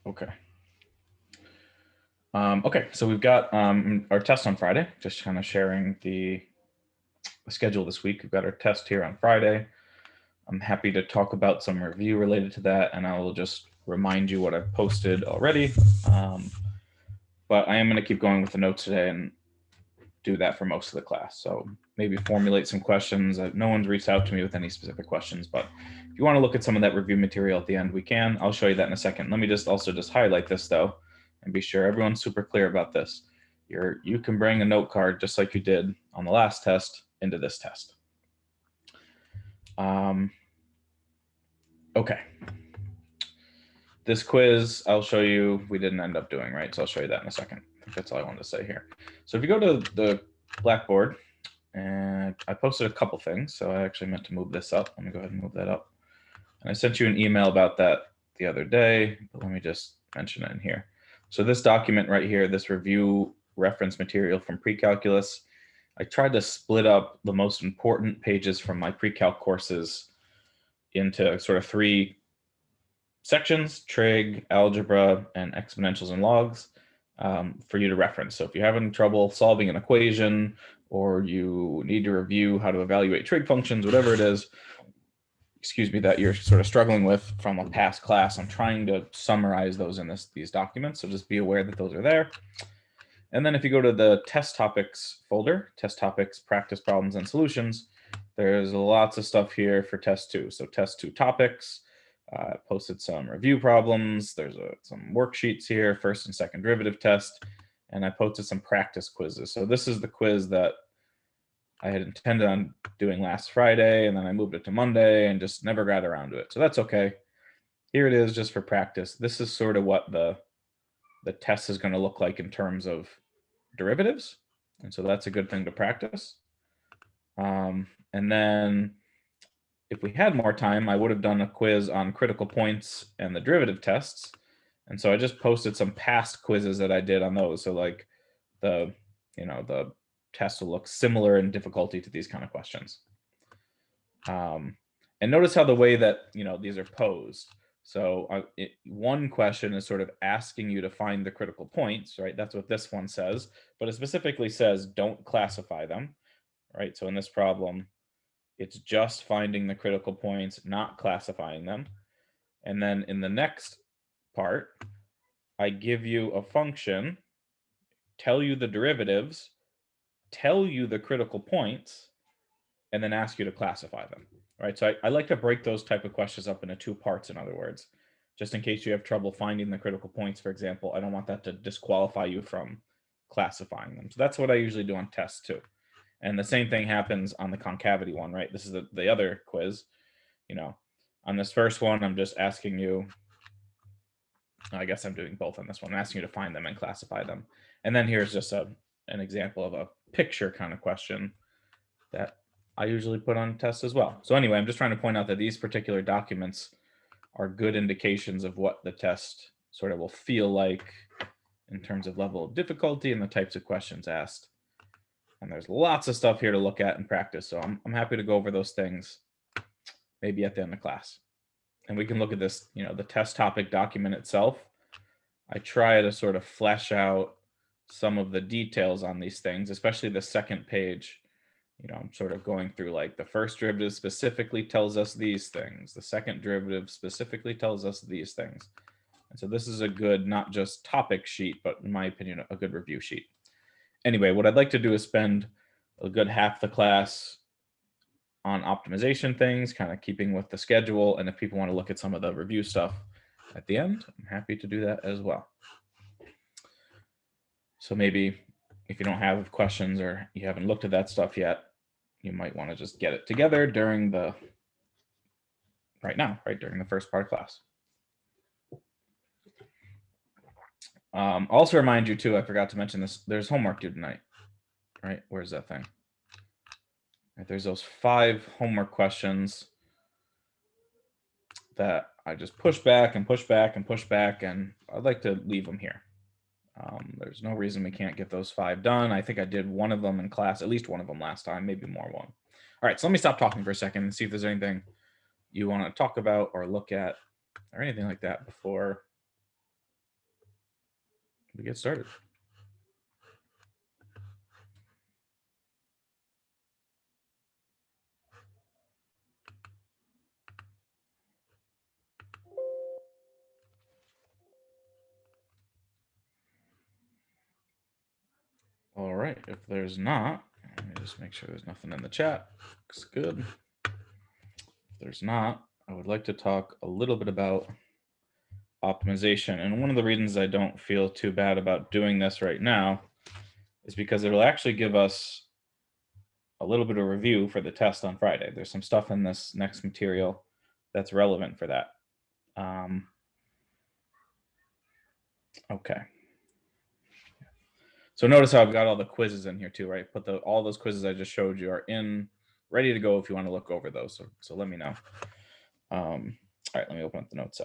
Okay. Okay, so we've got our test on Friday, just kind of sharing the schedule this week. We've got our test here on Friday. I'm happy to talk about some review related to that, and I will just remind you what I've posted already. But I am going to keep going with the notes today and do that for most of the class. So maybe formulate some questions. No one's reached out to me with any specific questions, but if you want to look at some of that review material at the end, we can. I'll show you that in a second. Let me just highlight this though, and be sure everyone's super clear about this. You can bring a note card just like you did on the last test into this test. Okay. This quiz I'll show you we didn't end up doing, right? So I'll show you that in a second. I think that's all I wanted to say here. So if you go to the Blackboard, and I posted a couple things, so I actually meant to move this up. Let me go ahead and move that up. And I sent you an email about that the other day, but let me just mention it in here. So this document right here, this review reference material from pre-calculus, I tried to split up the most important pages from my pre-calc courses into sort of three sections: trig, algebra, and exponentials and logs, for you to reference. So if you're having trouble solving an equation, or you need to review how to evaluate trig functions, whatever it is, that you're sort of struggling with from a past class, I'm trying to summarize those in these documents. So just be aware that those are there. And then if you go to the test topics folder, test topics, practice problems and solutions, there's lots of stuff here for test 2. So test 2 topics, posted some review problems. There's some worksheets here, first and second derivative test, and I posted some practice quizzes. So this is the quiz that I had intended on doing last Friday, and then I moved it to Monday and just never got around to it. So that's okay. Here it is just for practice. This is sort of what the test is going to look like in terms of derivatives. And so that's a good thing to practice. And then if we had more time, I would have done a quiz on critical points and the derivative tests. And so I just posted some past quizzes that I did on those. So like the test will look similar in difficulty to these kind of questions. And notice how the way that these are posed. So one question is sort of asking you to find the critical points, right? That's what this one says, but it specifically says don't classify them, right? So in this problem, it's just finding the critical points, not classifying them. And then in the next part, I give you a function, tell you the derivatives, tell you the critical points, and then ask you to classify them, right? So I like to break those type of questions up into two parts, in other words, just in case you have trouble finding the critical points, for example. I don't want that to disqualify you from classifying them. So that's what I usually do on test 2. And the same thing happens on the concavity one, right? This is the other quiz. On this first one, I'm just asking you, I guess I'm doing both on this one. I'm asking you to find them and classify them. And then here's just an example of a picture kind of question that I usually put on tests as well. So anyway, I'm just trying to point out that these particular documents are good indications of what the test sort of will feel like in terms of level of difficulty and the types of questions asked. And there's lots of stuff here to look at and practice. So I'm happy to go over those things maybe at the end of class. And we can look at this, the test topic document itself. I try to sort of flesh out some of the details on these things, especially the second page. I'm sort of going through like the first derivative specifically tells us these things. The second derivative specifically tells us these things. And so this is a good, not just topic sheet, but in my opinion, a good review sheet. Anyway, what I'd like to do is spend a good half the class on optimization things, kind of keeping with the schedule. And if people want to look at some of the review stuff at the end, I'm happy to do that as well. So maybe if you don't have questions or you haven't looked at that stuff yet, you might want to just get it together during the first part of class. Also remind you too, I forgot to mention this, there's homework due tonight, right? Where's that thing? Right, there's those 5 homework questions that I just push back and push back and push back, and I'd like to leave them here. There's no reason we can't get those 5 done. I think I did one of them in class, at least one of them last time, maybe more one. All right, so let me stop talking for a second and see if there's anything you want to talk about or look at or anything like that before we get started. All right, if there's not, let me just make sure there's nothing in the chat. Looks good. If there's not, I would like to talk a little bit about optimization. And one of the reasons I don't feel too bad about doing this right now is because it'll actually give us a little bit of review for the test on Friday. There's some stuff in this next material that's relevant for that. Okay. So notice how I've got all the quizzes in here too, right? All those quizzes I just showed you are in, ready to go if you want to look over those. So let me know. All right, let me open up the notes.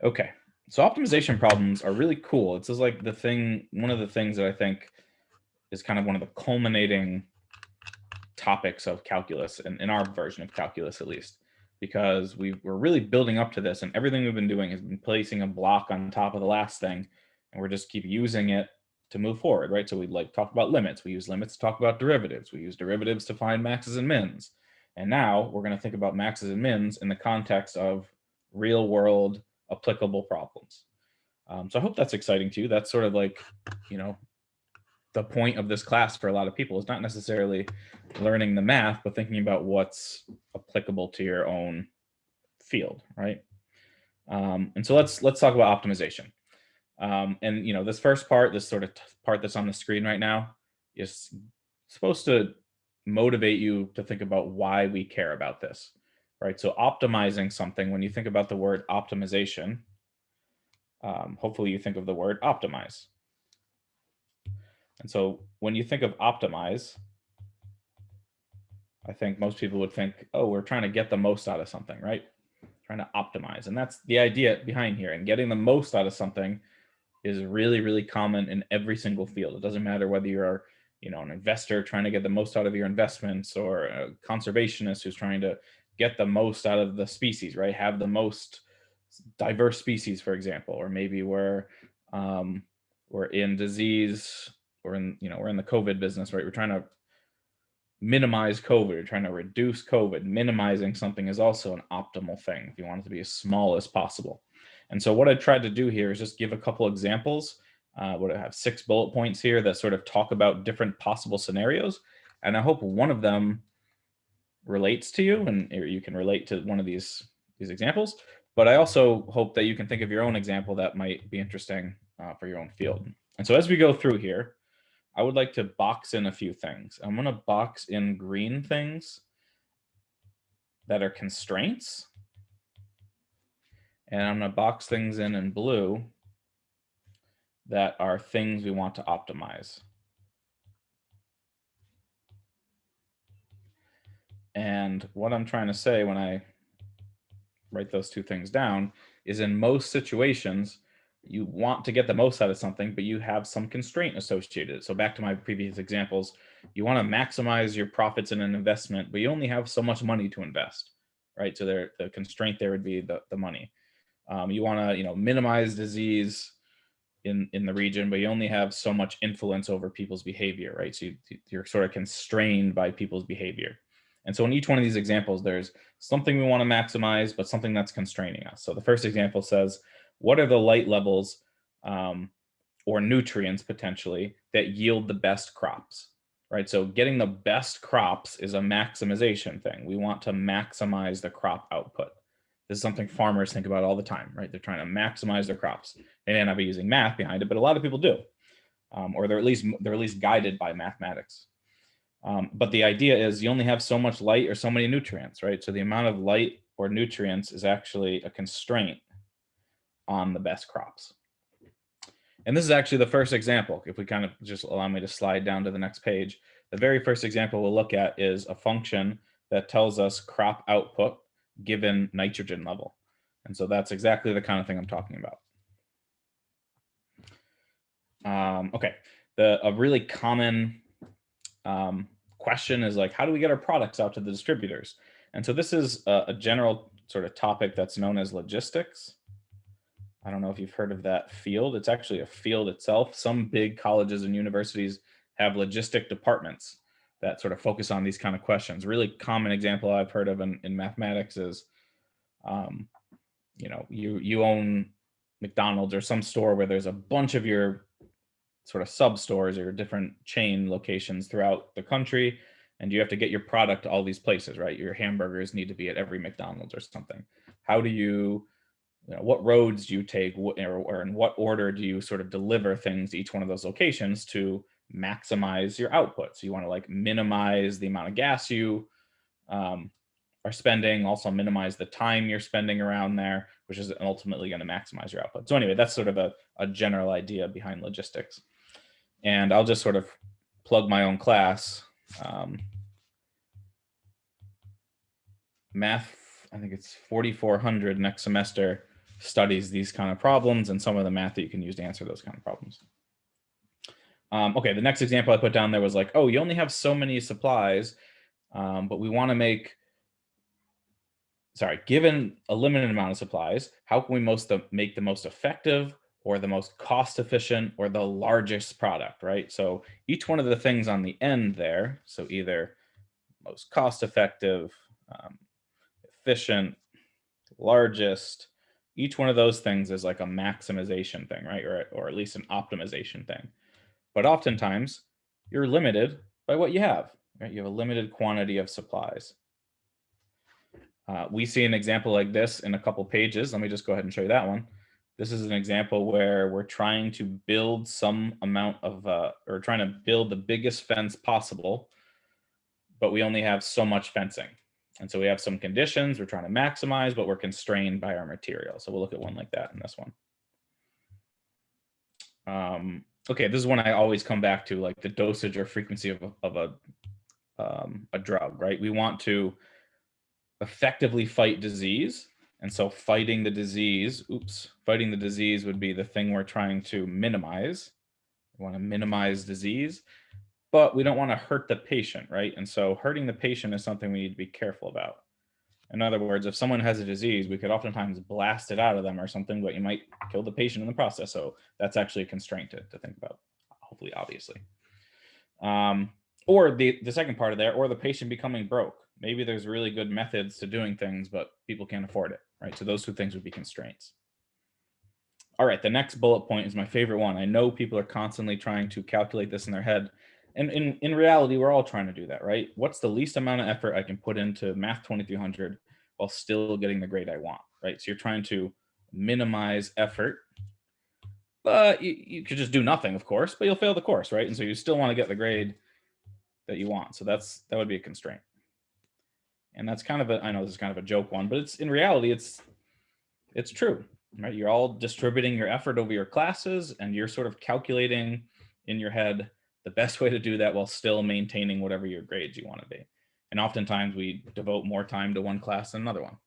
Okay, so optimization problems are really cool. It's just like one of the things that I think is kind of one of the culminating topics of calculus, in our version of calculus at least, because we're really building up to this, and everything we've been doing has been placing a block on top of the last thing, and we're just keep using it to move forward, right? So we like talk about limits. We use limits to talk about derivatives. We use derivatives to find maxes and mins. And now we're going to think about maxes and mins in the context of real world applicable problems. So I hope that's exciting to you. That's sort of like, the point of this class for a lot of people is not necessarily learning the math, but thinking about what's applicable to your own field, right? And so let's talk about optimization. And this first part, this sort of part that's on the screen right now, is supposed to motivate you to think about why we care about this, right? So optimizing something, when you think about the word optimization, hopefully you think of the word optimize. And so when you think of optimize, I think most people would think, oh, we're trying to get the most out of something, right? Trying to optimize. And that's the idea behind here. And getting the most out of something is really, really common in every single field. It doesn't matter whether you're, an investor trying to get the most out of your investments, or a conservationist who's trying to get the most out of the species, right? Have the most diverse species, for example, or maybe we're in disease, we're in the COVID business, right? We're trying to minimize COVID, we're trying to reduce COVID. Minimizing something is also an optimal thing if you want it to be as small as possible. And so what I tried to do here is just give a couple examples. What I have 6 bullet points here that sort of talk about different possible scenarios. And I hope one of them relates to you, and you can relate to one of these examples. But I also hope that you can think of your own example that might be interesting for your own field. And so as we go through here, I would like to box in a few things. I'm going to box in green things that are constraints. And I'm going to box things in blue that are things we want to optimize. And what I'm trying to say when I write those two things down is, in most situations, you want to get the most out of something, but you have some constraint associated. So back to my previous examples, you want to maximize your profits in an investment, but you only have so much money to invest, right? So the constraint there would be the money. You want to minimize disease in the region, but you only have so much influence over people's behavior, right? So you're sort of constrained by people's behavior. And so in each one of these examples, there's something we want to maximize, but something that's constraining us. So the first example says, what are the light levels or nutrients potentially that yield the best crops, right? So getting the best crops is a maximization thing. We want to maximize the crop output. This is something farmers think about all the time, right? They're trying to maximize their crops. They may not be using math behind it, but a lot of people do, or they're at least guided by mathematics. But the idea is you only have so much light or so many nutrients, right? So the amount of light or nutrients is actually a constraint on the best crops. And this is actually the first example. If we kind of just allow me to slide down to the next page, the very first example we'll look at is a function that tells us crop output given nitrogen level. And so that's exactly the kind of thing I'm talking about. Okay, a really common question is like, how do we get our products out to the distributors? And so this is a general sort of topic that's known as logistics. I don't know if you've heard of that field. It's actually a field itself. Some big colleges and universities have logistic departments that sort of focus on these kind of questions. Really common example I've heard of in mathematics is, um, you own McDonald's or some store where there's a bunch of your sort of sub stores or different chain locations throughout the country, and you have to get your product to all these places, right? Your hamburgers need to be at every McDonald's or something. How do what roads do you take, or in what order do you sort of deliver things to each one of those locations to maximize your output? So you want to like minimize the amount of gas you um, are spending, also minimize the time you're spending around there, which is ultimately going to maximize your output. So anyway, that's sort of a general idea behind logistics. And I'll just sort of plug my own class. Math, I think it's 4,400 next semester, studies these kind of problems and some of the math that you can use to answer those kind of problems. Okay, the next example I put down there was like, oh, you only have so many supplies, but we want to given a limited amount of supplies, how can we make the most effective or the most cost efficient or the largest product, right? So each one of the things on the end there, so either most cost effective, efficient, largest, each one of those things is like a maximization thing, right? Or at least an optimization thing. But oftentimes you're limited by what you have, right? You have a limited quantity of supplies. We see an example like this in a couple pages. Let me just go ahead and show you that one. This is an example where we're trying to build some amount of, or trying to build the biggest fence possible, but we only have so much fencing. And so we have some conditions we're trying to maximize, but we're constrained by our material. So we'll look at one like that in this one. Okay, this is one I always come back to, like the dosage or frequency of a drug, right? We want to effectively fight disease. And so fighting the disease would be the thing we're trying to minimize. We want to minimize disease, but we don't want to hurt the patient, right? And so hurting the patient is something we need to be careful about. In other words, if someone has a disease, we could oftentimes blast it out of them or something, but you might kill the patient in the process. So that's actually a constraint to think about, hopefully, obviously. Or the second part of that, or the patient becoming broke. Maybe there's really good methods to doing things, but people can't afford it, right? So those two things would be constraints. All right, the next bullet point is my favorite one. I know people are constantly trying to calculate this in their head. And in reality, we're all trying to do that, right? What's the least amount of effort I can put into Math 2300 while still getting the grade I want, right? So you're trying to minimize effort, but you could just do nothing, of course, but you'll fail the course, right? And so you still want to get the grade that you want. So that would be a constraint. And that's kind of I know this is kind of a joke one, but it's in reality, it's true, right? You're all distributing your effort over your classes and you're sort of calculating in your head the best way to do that while still maintaining whatever your grades you want to be. And oftentimes we devote more time to one class than another one.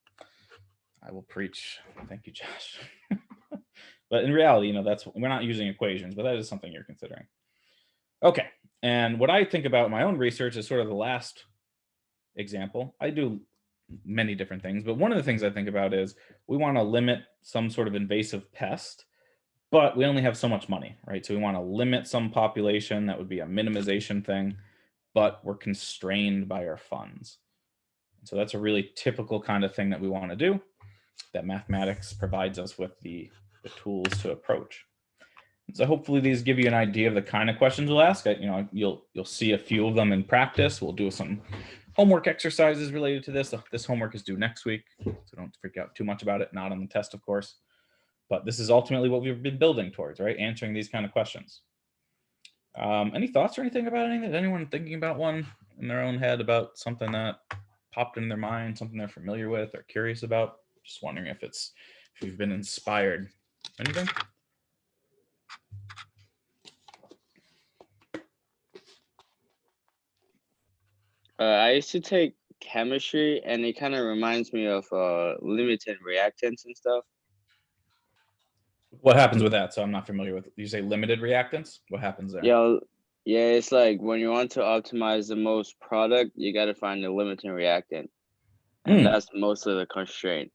I will preach. Thank you, Josh. But in reality, we're not using equations, but that is something you're considering. Okay. And what I think about my own research is sort of the last example. I do many different things, but one of the things I think about is we want to limit some sort of invasive pest, but we only have so much money, right? So we want to limit some population. That would be a minimization thing, but we're constrained by our funds. So that's a really typical kind of thing that we want to do, that mathematics provides us with the tools to approach. So hopefully these give you an idea of the kind of questions we'll ask. You'll see a few of them in practice. We'll do some homework exercises related to this. This homework is due next week, so don't freak out too much about it. Not on the test, of course. But this is ultimately what we've been building towards, right? Answering these kind of questions. Any thoughts or anything about anything? Is anyone thinking about one in their own head about something that popped in their mind, something they're familiar with or curious about? Just wondering if you've been inspired. Anything? I used to take chemistry, and it kind of reminds me of limited reactants and stuff. What happens with that? So I'm not familiar with. You say limited reactants? What happens there? Yeah, it's like when you want to optimize the most product, you got to find the limiting reactant, and that's most of the constraint.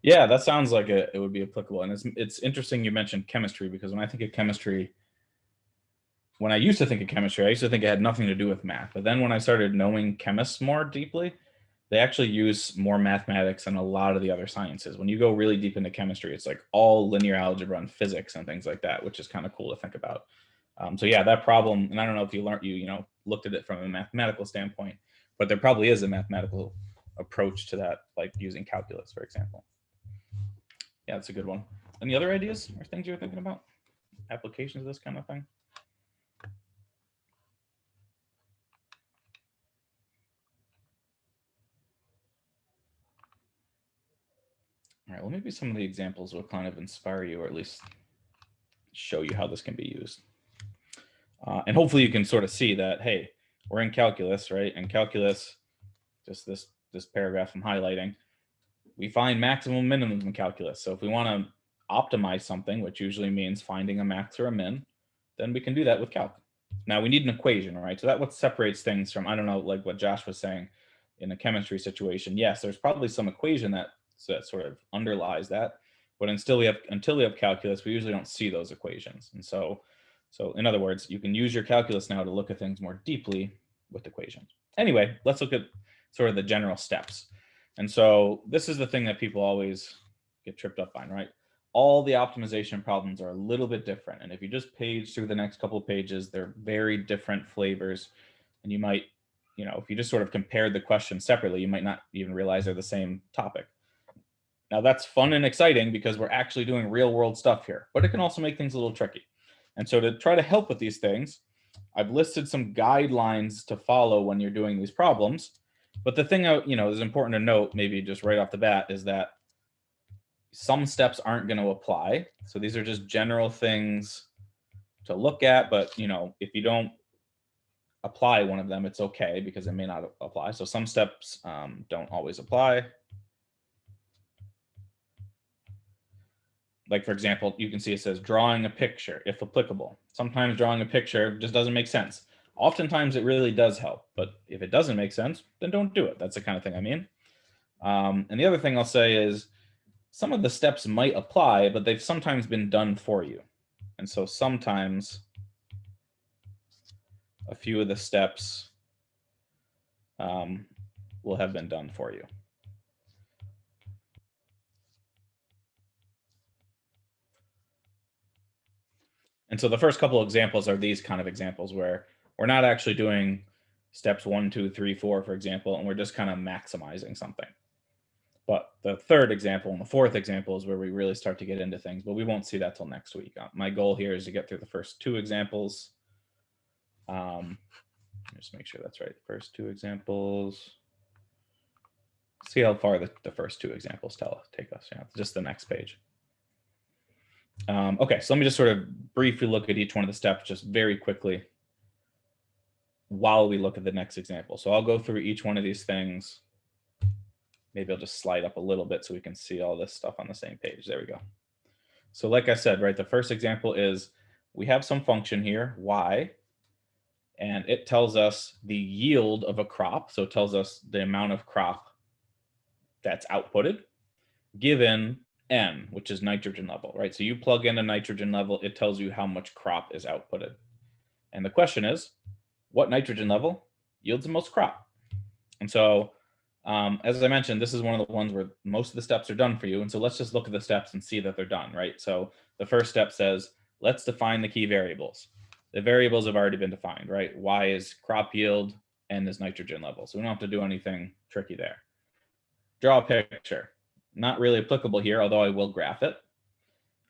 Yeah, that sounds like it would be applicable. And it's interesting you mentioned chemistry, because when I think of chemistry, when I used to think of chemistry, I used to think it had nothing to do with math. But then when I started knowing chemists more deeply, they actually use more mathematics than a lot of the other sciences. When you go really deep into chemistry, it's like all linear algebra and physics and things like that, which is kind of cool to think about. So yeah, that problem, and I don't know if you learned, looked at it from a mathematical standpoint, but there probably is a mathematical approach to that, like using calculus, for example. Yeah, that's a good one. Any other ideas or things you're thinking about? Applications of this kind of thing? All right, well, maybe some of the examples will kind of inspire you, or at least show you how this can be used. And hopefully you can sort of see that, hey, we're in calculus, right? And calculus, just this paragraph I'm highlighting, we find maximum minimum in calculus. So if we want to optimize something, which usually means finding a max or a min, then we can do that with calc. Now we need an equation, right? So that's what separates things from, I don't know, like what Josh was saying in a chemistry situation. Yes, there's probably some equation that sort of underlies that, but until we have calculus, we usually don't see those equations. And so in other words, you can use your calculus now to look at things more deeply with equations. Anyway, let's look at sort of the general steps. And so this is the thing that people always get tripped up on, right? All the optimization problems are a little bit different. And if you just page through the next couple of pages, they're very different flavors. And you might, if you just sort of compared the questions separately, you might not even realize they're the same topic. Now that's fun and exciting because we're actually doing real world stuff here, but it can also make things a little tricky. And so to try to help with these things, I've listed some guidelines to follow when you're doing these problems. But the thing is important to note, maybe just right off the bat, is that some steps aren't going to apply. So these are just general things to look at. But if you don't apply one of them, it's okay because it may not apply. So some steps don't always apply. Like, for example, you can see it says drawing a picture, if applicable. Sometimes drawing a picture just doesn't make sense. Oftentimes it really does help, but if it doesn't make sense, then don't do it. That's the kind of thing I mean. And the other thing I'll say is some of the steps might apply, but they've sometimes been done for you. And so sometimes a few of the steps will have been done for you. And so the first couple of examples are these kind of examples where we're not actually doing steps 1, 2, 3, 4, for example, and we're just kind of maximizing something. But the third example and the fourth example is where we really start to get into things, but we won't see that till next week. My goal here is to get through the first two examples. Just make sure that's right. First two examples. See how far the first two examples take us. Yeah, just the next page. Okay, so let me just sort of briefly look at each one of the steps just very quickly while we look at the next example. So I'll go through each one of these things. Maybe I'll just slide up a little bit so we can see all this stuff on the same page. There we go. So like I said, right, the first example is we have some function here, y, and it tells us the yield of a crop. So it tells us the amount of crop that's outputted given n, which is nitrogen level, right? So you plug in a nitrogen level, it tells you how much crop is outputted. And the question is, what nitrogen level yields the most crop? And so, as I mentioned, this is one of the ones where most of the steps are done for you. And so let's just look at the steps and see that they're done, right? So the first step says, let's define the key variables. The variables have already been defined, right? Y is crop yield, N is nitrogen level. So we don't have to do anything tricky there. Draw a picture. Not really applicable here, although I will graph it.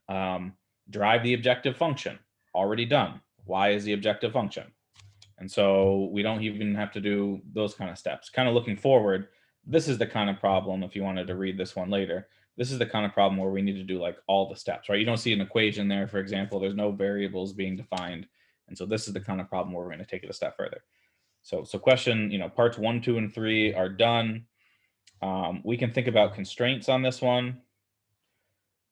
Derive the objective function. Already done. Y is the objective function. And so we don't even have to do those kind of steps. Kind of looking forward, this is the kind of problem, if you wanted to read this one later, this is the kind of problem where we need to do like all the steps, right? You don't see an equation there, for example, there's no variables being defined. And so this is the kind of problem where we're going to take it a step further. So question, parts 1, 2, and 3 are done. We can think about constraints on this one.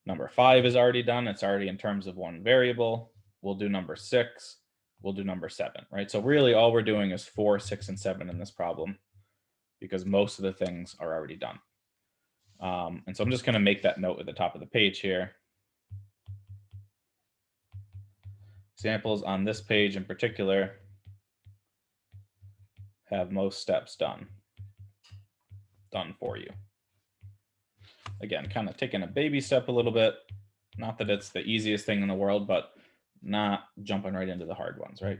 Number 5 is already done. It's already in terms of one variable. We'll do number 6. We'll do number 7, right? So really all we're doing is 4, 6, and 7 in this problem because most of the things are already done. And so I'm just going to make that note at the top of the page here. Examples on this page in particular have most steps done for you. Again, kind of taking a baby step a little bit. Not that it's the easiest thing in the world, but not jumping right into the hard ones, right?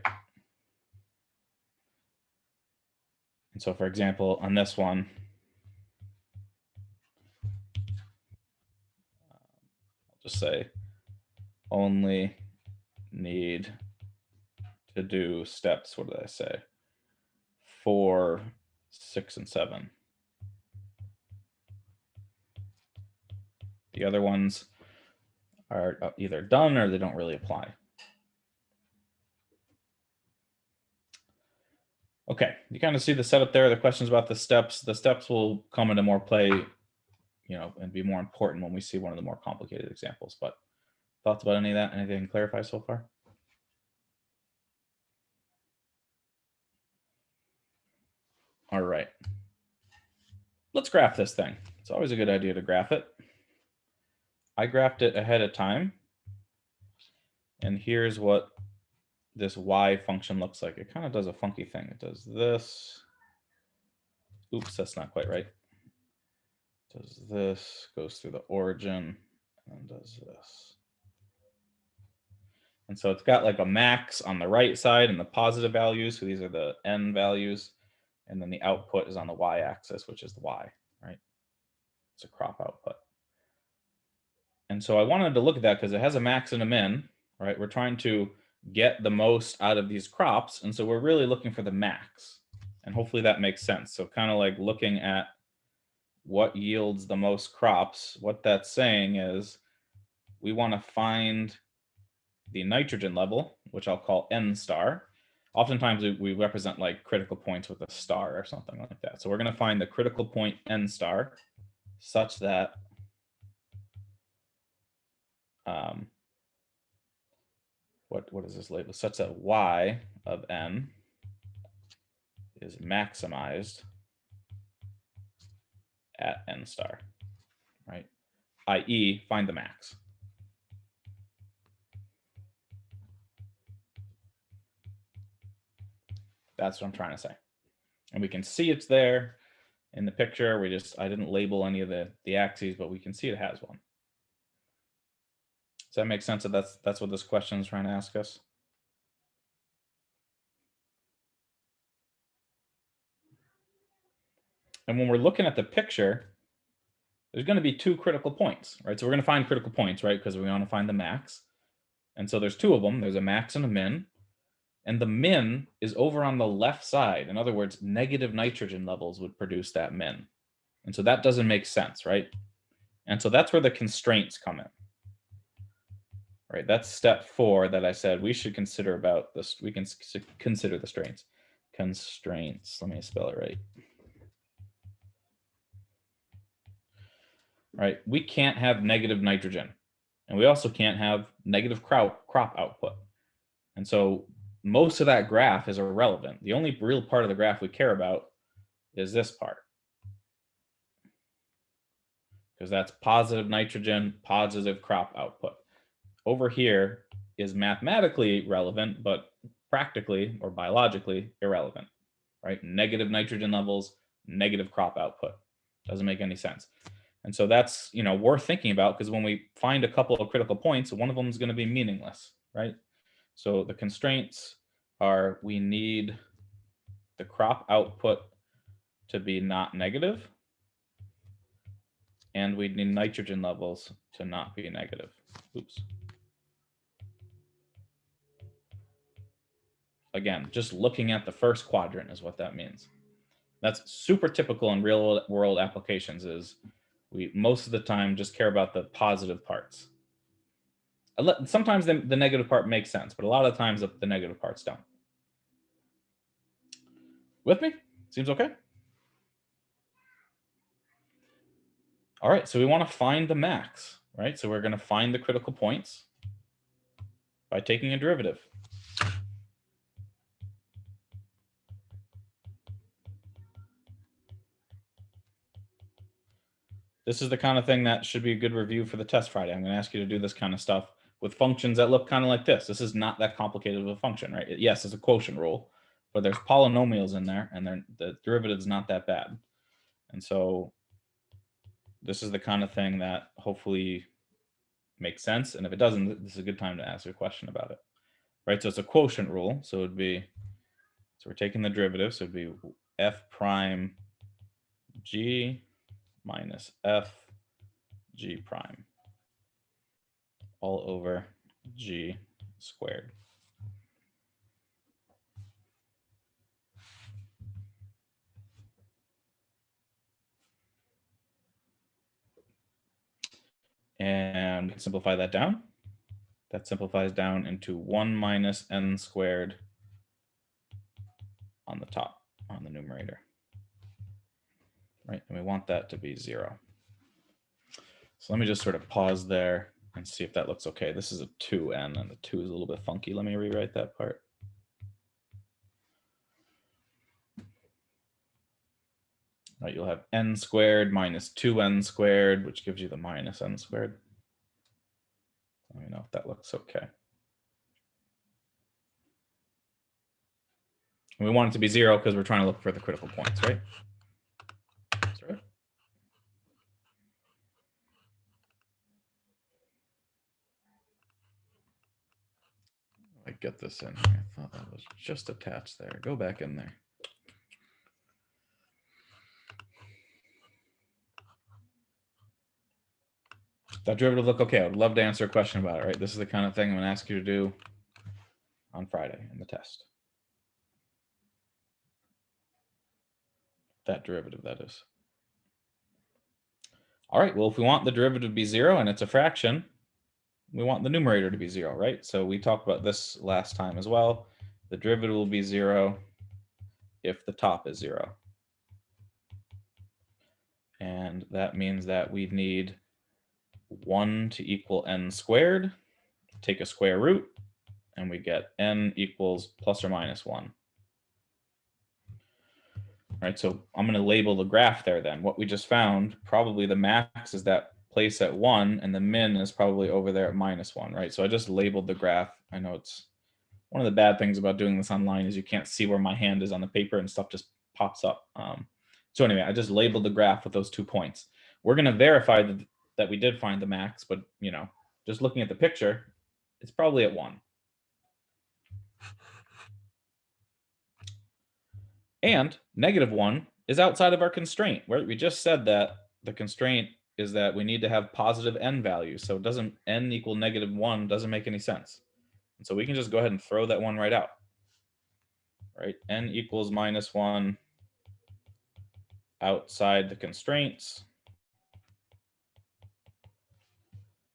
And so, for example, on this one, I'll just say only need to do steps, what did I say? 4, 6, and 7. The other ones are either done or they don't really apply. Okay, you kind of see the setup there, the questions about the steps. The steps will come into more play, you know, and be more important when we see one of the more complicated examples. But thoughts about any of that? Anything clarify so far? All right. Let's graph this thing. It's always a good idea to graph it. I graphed it ahead of time. And here's what this y function looks like. It kind of does a funky thing. It does this. Oops, that's not quite right. It does this, goes through the origin, and does this. And so it's got like a max on the right side and the positive values. So these are the n values. And then the output is on the y-axis, which is the y, right? It's a crop output. And so I wanted to look at that because it has a max and a min, right? We're trying to get the most out of these crops. And so we're really looking for the max. And hopefully that makes sense. So kind of like looking at what yields the most crops, what that's saying is we want to find the nitrogen level, which I'll call n star. Oftentimes we represent like critical points with a star or something like that. So we're going to find the critical point n star such that what is this label? Such that y of n is maximized at n star, right? i.e., find the max. That's what I'm trying to say. And we can see it's there in the picture. I didn't label any of the axes, but we can see it has one. Does that make sense? That's what this question is trying to ask us? And when we're looking at the picture, there's going to be 2 critical points, right? So we're going to find critical points, right? Because we want to find the max. And so there's 2 of them. There's a max and a min. And the min is over on the left side. In other words, negative nitrogen levels would produce that min. And so that doesn't make sense, right? And so that's where the constraints come in. Right, that's step 4 that I said we should consider about this. We can consider the strains. Constraints. Let me spell it right. Right, we can't have negative nitrogen, and we also can't have negative crop output. And so most of that graph is irrelevant. The only real part of the graph we care about is this part, because that's positive nitrogen, positive crop output. Over here is mathematically relevant, but practically or biologically irrelevant, right? Negative nitrogen levels, negative crop output. Doesn't make any sense. And so that's, you know, worth thinking about, because when we find a couple of critical points, one of them is going to be meaningless, right? So the constraints are we need the crop output to be not negative, and we need nitrogen levels to not be negative. Oops. Again, just looking at the first quadrant is what that means. That's super typical in real world applications. Is we most of the time just care about the positive parts. Sometimes the negative part makes sense, but a lot of times the negative parts don't. With me? Seems okay? All right, so we want to find the max, right? So we're going to find the critical points by taking a derivative. This is the kind of thing that should be a good review for the test Friday. I'm going to ask you to do this kind of stuff with functions that look kind of like this. This is not that complicated of a function, right? Yes, it's a quotient rule, but there's polynomials in there, and the derivative is not that bad. And so this is the kind of thing that hopefully makes sense. And if it doesn't, this is a good time to ask a question about it, right? So it's a quotient rule. So it'd be, so we're taking the derivative. So it'd be f prime g minus f g prime all over g squared. And we can simplify that down. That simplifies down into 1 minus n squared on the top, on the numerator. Right, and we want that to be 0. So let me just sort of pause there and see if that looks okay. This is a 2n, and the 2 is a little bit funky. Let me rewrite that part. Right, you'll have n squared minus 2n squared, which gives you the minus n squared. Let me know if that looks okay. And we want it to be 0 because we're trying to look for the critical points, right? That's right. I get this in here. I thought that was just attached there. Go back in there. That derivative look okay? I would love to answer a question about it, right? This is the kind of thing I'm going to ask you to do on Friday in the test. That derivative, that is. All right, well, if we want the derivative to be 0 and it's a fraction, we want the numerator to be 0, right? So we talked about this last time as well. The derivative will be 0 if the top is 0. And that means that we need 1 to equal n squared, take a square root, and we get n equals plus or minus 1. All right, so I'm going to label the graph there then. What we just found, probably the max is that place at 1, and the min is probably over there at -1, right? So I just labeled the graph. I know it's one of the bad things about doing this online is you can't see where my hand is on the paper and stuff just pops up. So anyway, I just labeled the graph with those 2 points. We're going to verify that we did find the max, but you know, just looking at the picture, it's probably at 1. And -1 is outside of our constraint, where we just said that the constraint is that we need to have positive n values. So it doesn't n equal -1 doesn't make any sense. And so we can just go ahead and throw that one right out. Right? N equals -1 outside the constraints.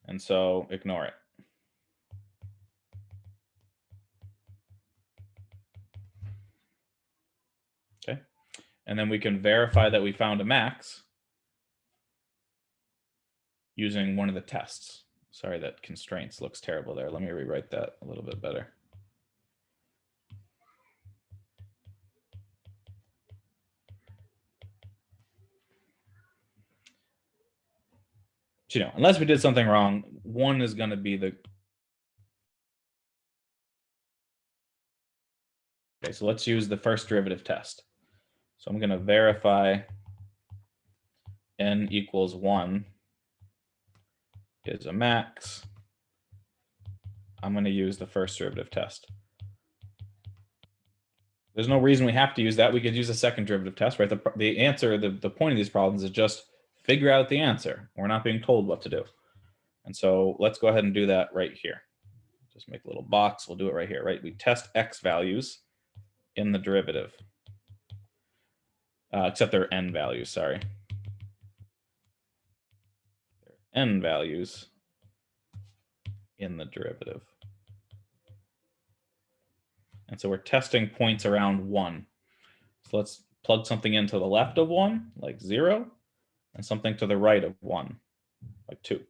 And so ignore it. Okay. And then we can verify that we found a max using one of the tests. Sorry, that constraints looks terrible there. Let me rewrite that a little bit better. You know, unless we did something wrong, 1 is going to be the. Okay, so let's use the first derivative test. So I'm going to verify n equals 1 is a max. I'm going to use the first derivative test. There's no reason we have to use that. We could use a second derivative test, right? The answer, the point of these problems is just figure out the answer. We're not being told what to do. And so let's go ahead and do that right here. Just make a little box. We'll do it right here, right? We test x values in the derivative. Except they're n values, sorry. They're n values in the derivative. And so we're testing points around 1. So let's plug something in to the left of 1, like 0, and something to the right of 1, like 2.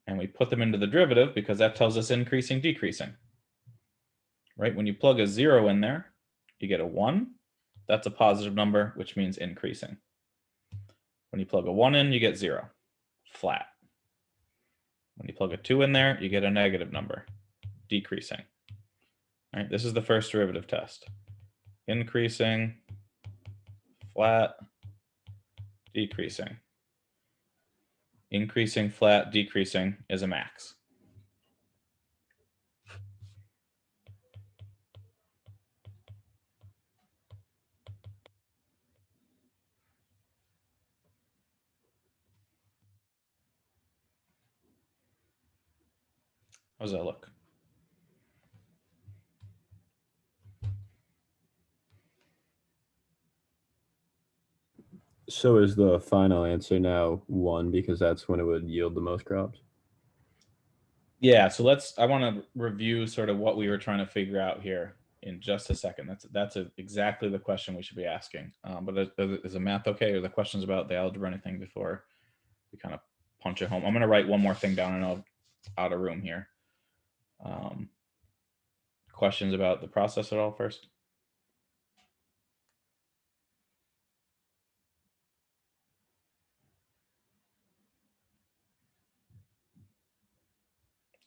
And we put them into the derivative because that tells us increasing, decreasing. Right? When you plug a 0 in there, you get a 1. That's a positive number, which means increasing. When you plug a 1 in, you get 0, flat. When you plug a 2 in there, you get a negative number, decreasing. All right, this is the first derivative test. Increasing, flat, decreasing. Increasing, flat, decreasing is a max. How does that look? So is the final answer now 1 because that's when it would yield the most crops? Yeah, so I want to review sort of what we were trying to figure out here in just a second. That's exactly the question we should be asking. But is the math okay? Or the questions about the algebra, anything before we kind of punch it home? I'm going to write one more thing down and I'll out of room here. Questions about the process at all first?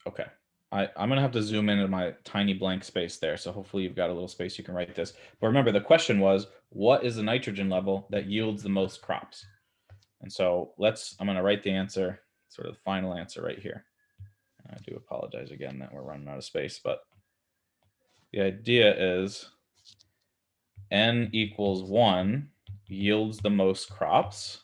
Okay. I'm gonna have to zoom into my tiny blank space there. So hopefully you've got a little space you can write this. But remember, the question was, what is the nitrogen level that yields the most crops? And so I'm gonna write the answer, sort of the final answer right here. I do apologize again that we're running out of space, but the idea is n equals 1 yields the most crops.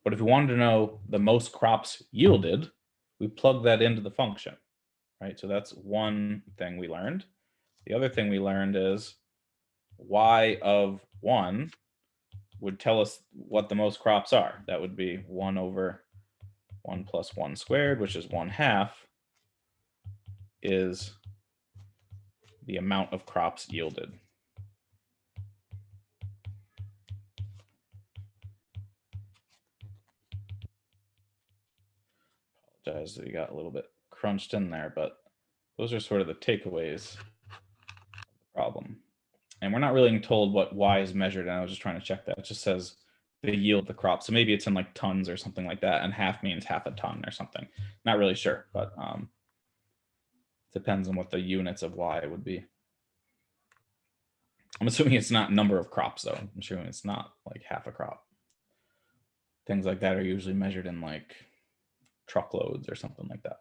But if we wanted to know the most crops yielded, we plug that into the function, right? So that's one thing we learned. The other thing we learned is y of 1 would tell us what the most crops are. That would be 1 over 1 plus 1 squared, which is 1/2, is the amount of crops yielded. Apologize that we got a little bit crunched in there, but those are sort of the takeaways of the problem. And we're not really told what y is measured, and I was just trying to check that. It just says the yield of the crop. So maybe it's in like tons or something like that, and half means half a ton or something. Not really sure, but depends on what the units of y would be. I'm assuming it's not number of crops, though. I'm assuming it's not like half a crop. Things like that are usually measured in like truckloads or something like that.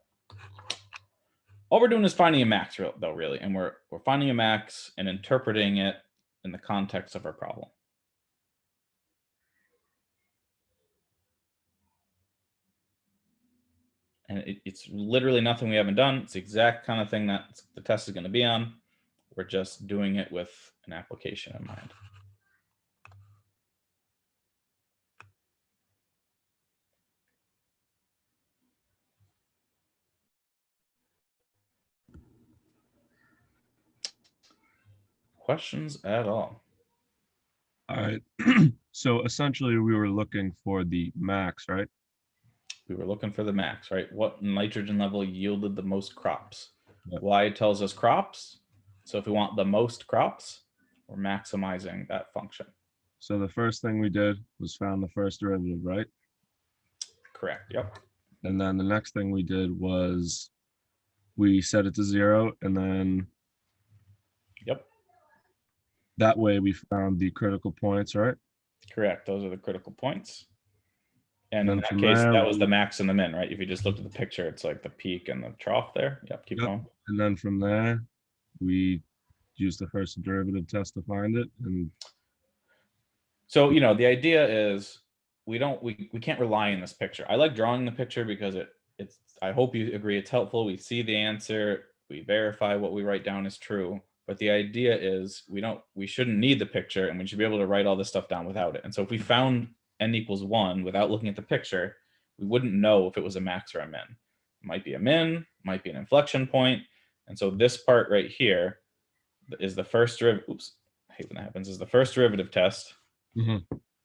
All we're doing is finding a max, though, really, and we're finding a max and interpreting it in the context of our problem. And it's literally nothing we haven't done. It's the exact kind of thing that the test is going to be on. We're just doing it with an application in mind. Questions at all? All right. So essentially we were looking for the max, right? We were looking for the max, right? What nitrogen level yielded the most crops? Yep. Y tells us crops. So if we want the most crops, we're maximizing that function. So the first thing we did was found the first derivative, right? Correct. Yep. And then the next thing we did was we set it to 0, and then Yep. that way we found the critical points, right? Correct. Those are the critical points. And then in that from case, there, that was the max and the min, right? If you just looked at the picture, it's like the peak and the trough there. Yep. Keep Yep. going. And then from there, we used the first derivative test to find it. And so, you know, the idea is we can't rely on this picture. I like drawing the picture because it's, I hope you agree it's helpful. We see the answer, we verify what we write down is true. But the idea is we shouldn't need the picture, and we should be able to write all this stuff down without it. And so if we found n equals 1 without looking at the picture, we wouldn't know if it was a max or a min. It might be a min, might be an inflection point. And so this part right here is the first derivative. Oops, I hate when that happens. Is the first derivative test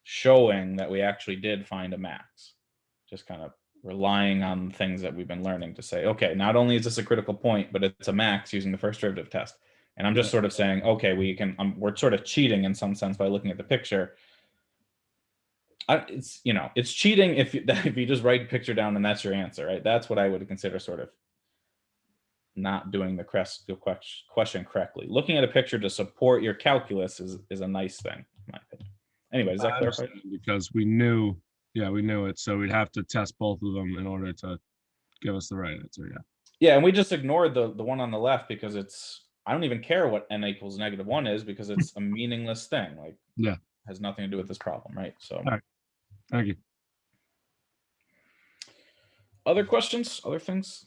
showing that we actually did find a max. Just kind of relying on things that we've been learning to say, okay, not only is this a critical point, but it's a max using the first derivative test. And I'm just sort of saying, okay, we're sort of cheating in some sense by looking at the picture. It's, you know, it's cheating if you just write picture down and that's your answer, right? That's what I would consider sort of not doing the question correctly. Looking at a picture to support your calculus is a nice thing, in my opinion. Anyway, does that I clarify? understand, because we knew it, so we'd have to test both of them in order to give us the right answer. Yeah. Yeah, and we just ignored the one on the left because I don't even care what n equals -1 is, because it's a meaningless thing. Like, Yeah. has nothing to do with this problem, right? So, right. Thank you. other questions, other things?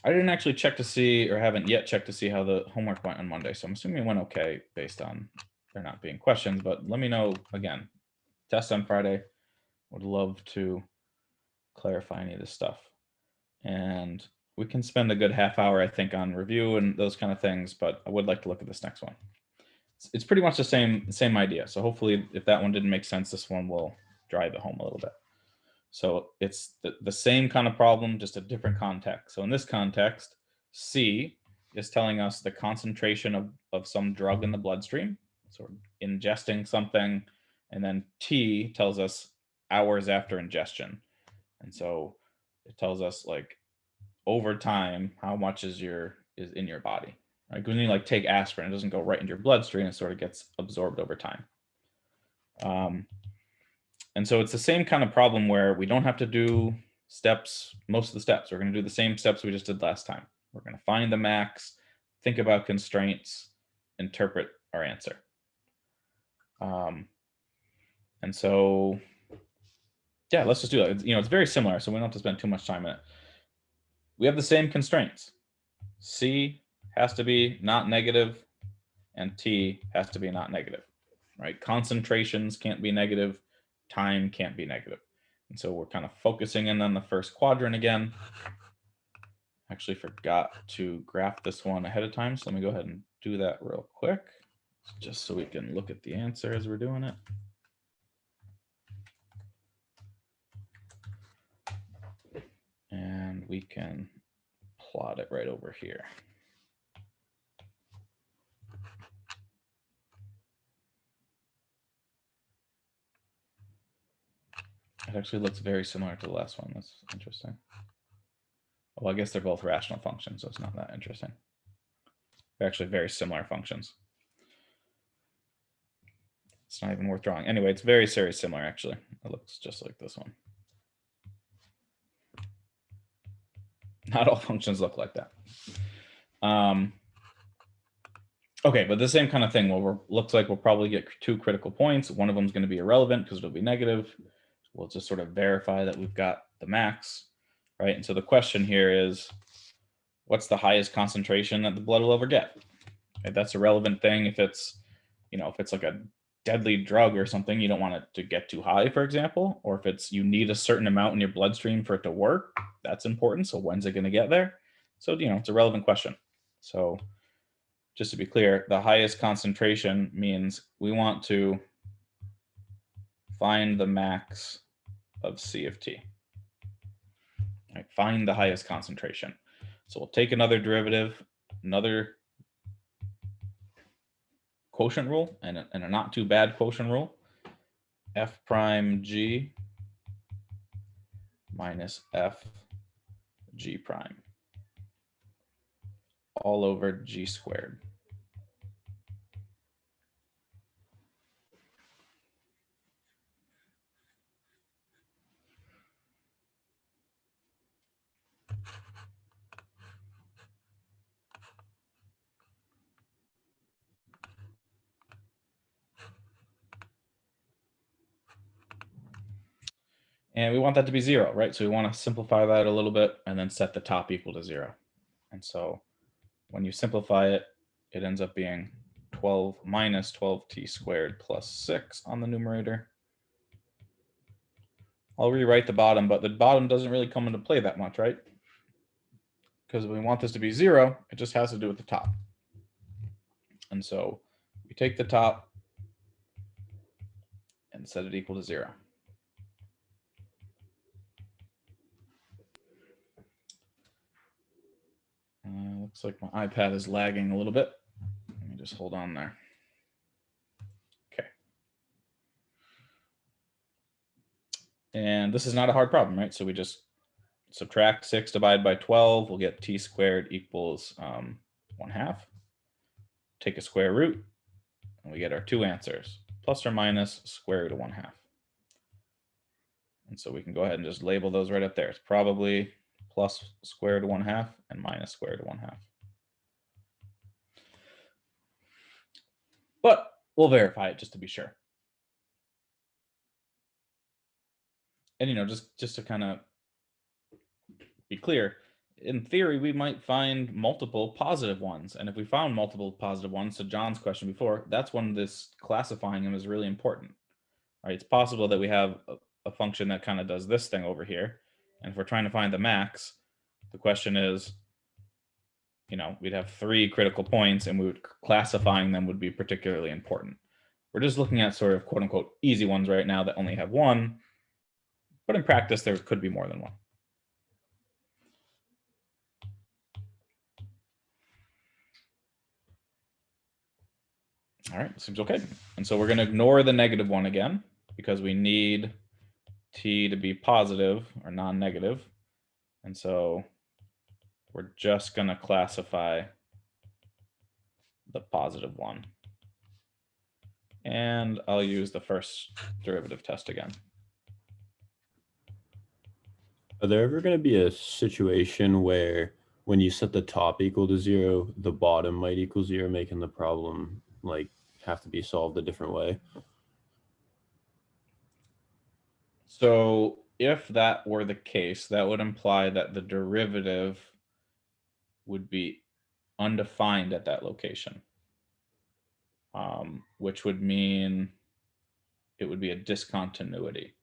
I didn't actually check to see, or haven't yet checked to see how the homework went on Monday. So I'm assuming it went okay based on there not being questions, but let me know again. Test on Friday. Would love to clarify any of this stuff. And we can spend a good half hour, I think, on review and those kind of things, but I would like to look at this next one. It's pretty much the same idea. So hopefully if that one didn't make sense, this one will drive it home a little bit. So it's the same kind of problem, just a different context. So in this context, C is telling us the concentration of some drug in the bloodstream. So we're ingesting something, and then T tells us hours after ingestion. And so it tells us, like, over time, how much is in your body. Right? When you like take aspirin, it doesn't go right into your bloodstream, it sort of gets absorbed over time. And so it's the same kind of problem where we don't have to do most of the steps. We're going to do the same steps we just did last time. We're going to find the max, think about constraints, interpret our answer. And so, yeah, let's just do that. It's very similar, so we don't have to spend too much time in it. We have the same constraints. C has to be not negative, and T has to be not negative, right? Concentrations can't be negative, time can't be negative. And so we're kind of focusing in on the first quadrant again. Actually forgot to graph this one ahead of time, so let me go ahead and do that real quick, just so we can look at the answer as we're doing it. And we can plot it right over here. It actually looks very similar to the last one. That's interesting. Well, I guess they're both rational functions, so it's not that interesting. They're actually very similar functions. It's not even worth drawing. Anyway, it's very similar, actually. It looks just like this one. Not all functions look like that. Okay, but the same kind of thing. Well, looks like we'll probably get 2 critical points. One of them is going to be irrelevant because it'll be negative. We'll just sort of verify that we've got the max, right? And so the question here is, what's the highest concentration that the blood will ever get? Okay, that's a relevant thing. If it's, if it's like a deadly drug or something, you don't want it to get too high, for example, or if it's, you need a certain amount in your bloodstream for it to work, that's important. So when's it going to get there? So, it's a relevant question. So just to be clear, the highest concentration means we want to find the max of C of T. Right, find the highest concentration. So we'll take another derivative, another quotient rule, and a not too bad quotient rule. F prime G minus F G prime all over G squared. And we want that to be 0, right? So we want to simplify that a little bit and then set the top equal to 0. And so when you simplify it, it ends up being 12 minus 12t squared plus 6 on the numerator. I'll rewrite the bottom, but the bottom doesn't really come into play that much, right? Because we want this to be 0, it just has to do with the top. And so we take the top, and set it equal to 0. Looks like my iPad is lagging a little bit. Let me just hold on there. Okay. And this is not a hard problem, right? So we just subtract 6 divided by 12. We'll get t squared equals 1/2. Take a square root, and we get our two answers, plus or minus square root of 1/2. And so we can go ahead and just label those right up there. It's probably plus square root of 1/2 and minus square root of 1/2. But we'll verify it just to be sure. And, you know, just to kind of be clear, in theory, we might find multiple positive ones. And if we found multiple positive ones, to John's question before, that's when this classifying them is really important. Right? It's possible that we have a function that kind of does this thing over here. And if we're trying to find the max, the question is, you know, we'd have 3 critical points and we would classifying them would be particularly important. We're just looking at sort of quote unquote easy ones right now that only have 1, but in practice, there could be more than 1. All right, seems okay. And so we're going to ignore the negative one again because we need t to be positive or non-negative. And so we're just going to classify the positive one. And I'll use the first derivative test again. Are there ever going to be a situation where when you set the top equal to 0, the bottom might equal 0, making the problem like have to be solved a different way? So if that were the case, that would imply that the derivative would be undefined at that location, which would mean it would be a discontinuity.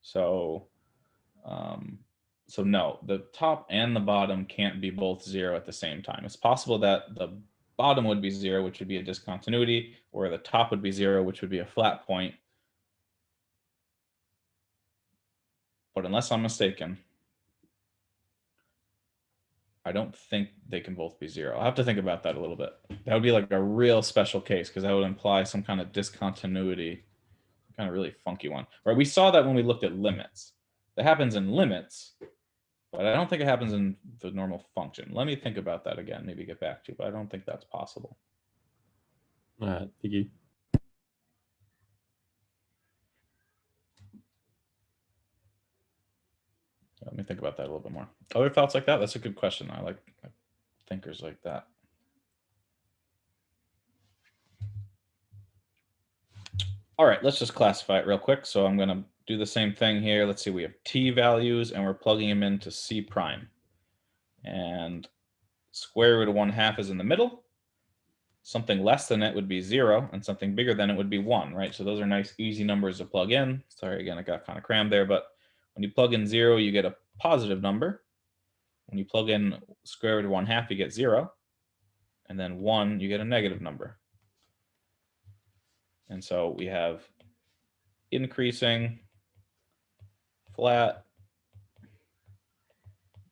So, so no, the top and the bottom can't be both 0 at the same time. It's possible that the bottom would be 0, which would be a discontinuity, or the top would be 0, which would be a flat point. But unless I'm mistaken, I don't think they can both be 0. I'll have to think about that a little bit. That would be like a real special case because that would imply some kind of discontinuity, kind of really funky one. Right? We saw that when we looked at limits. That happens in limits, but I don't think it happens in the normal function. Let me think about that again, maybe get back to you, but I don't think that's possible. Thank you. Let me think about that a little bit more. Other thoughts like that? That's a good question. I like thinkers like that. All right, let's just classify it real quick. So I'm going to do the same thing here. Let's see, we have t values and we're plugging them into c prime. And square root of 1/2 is in the middle. Something less than it would be 0, and something bigger than it would be 1, right? So those are nice, easy numbers to plug in. Sorry, again, I got kind of crammed there, but when you plug in 0, you get a positive number. When you plug in square root of 1/2, you get 0. And then 1, you get a negative number. And so we have increasing, flat,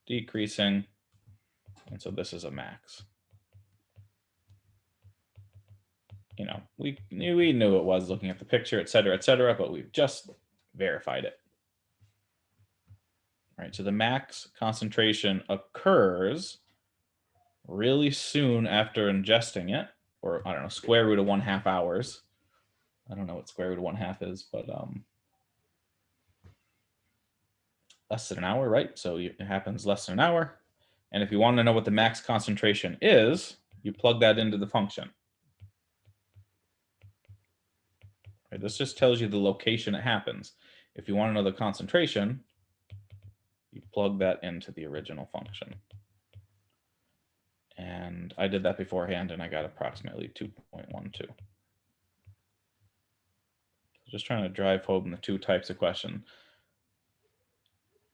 decreasing, and so this is a max. You know, we knew it was looking at the picture, et cetera, but we've just verified it. Right, so the max concentration occurs really soon after ingesting it, or I don't know, square root of 1/2 hours. I don't know what square root of 1/2 is, but less than an hour, right? So it happens less than an hour. And if you want to know what the max concentration is, you plug that into the function. Right, this just tells you the location it happens. If you want to know the concentration, you plug that into the original function. And I did that beforehand and I got approximately 2.12. Just trying to drive home the two types of question.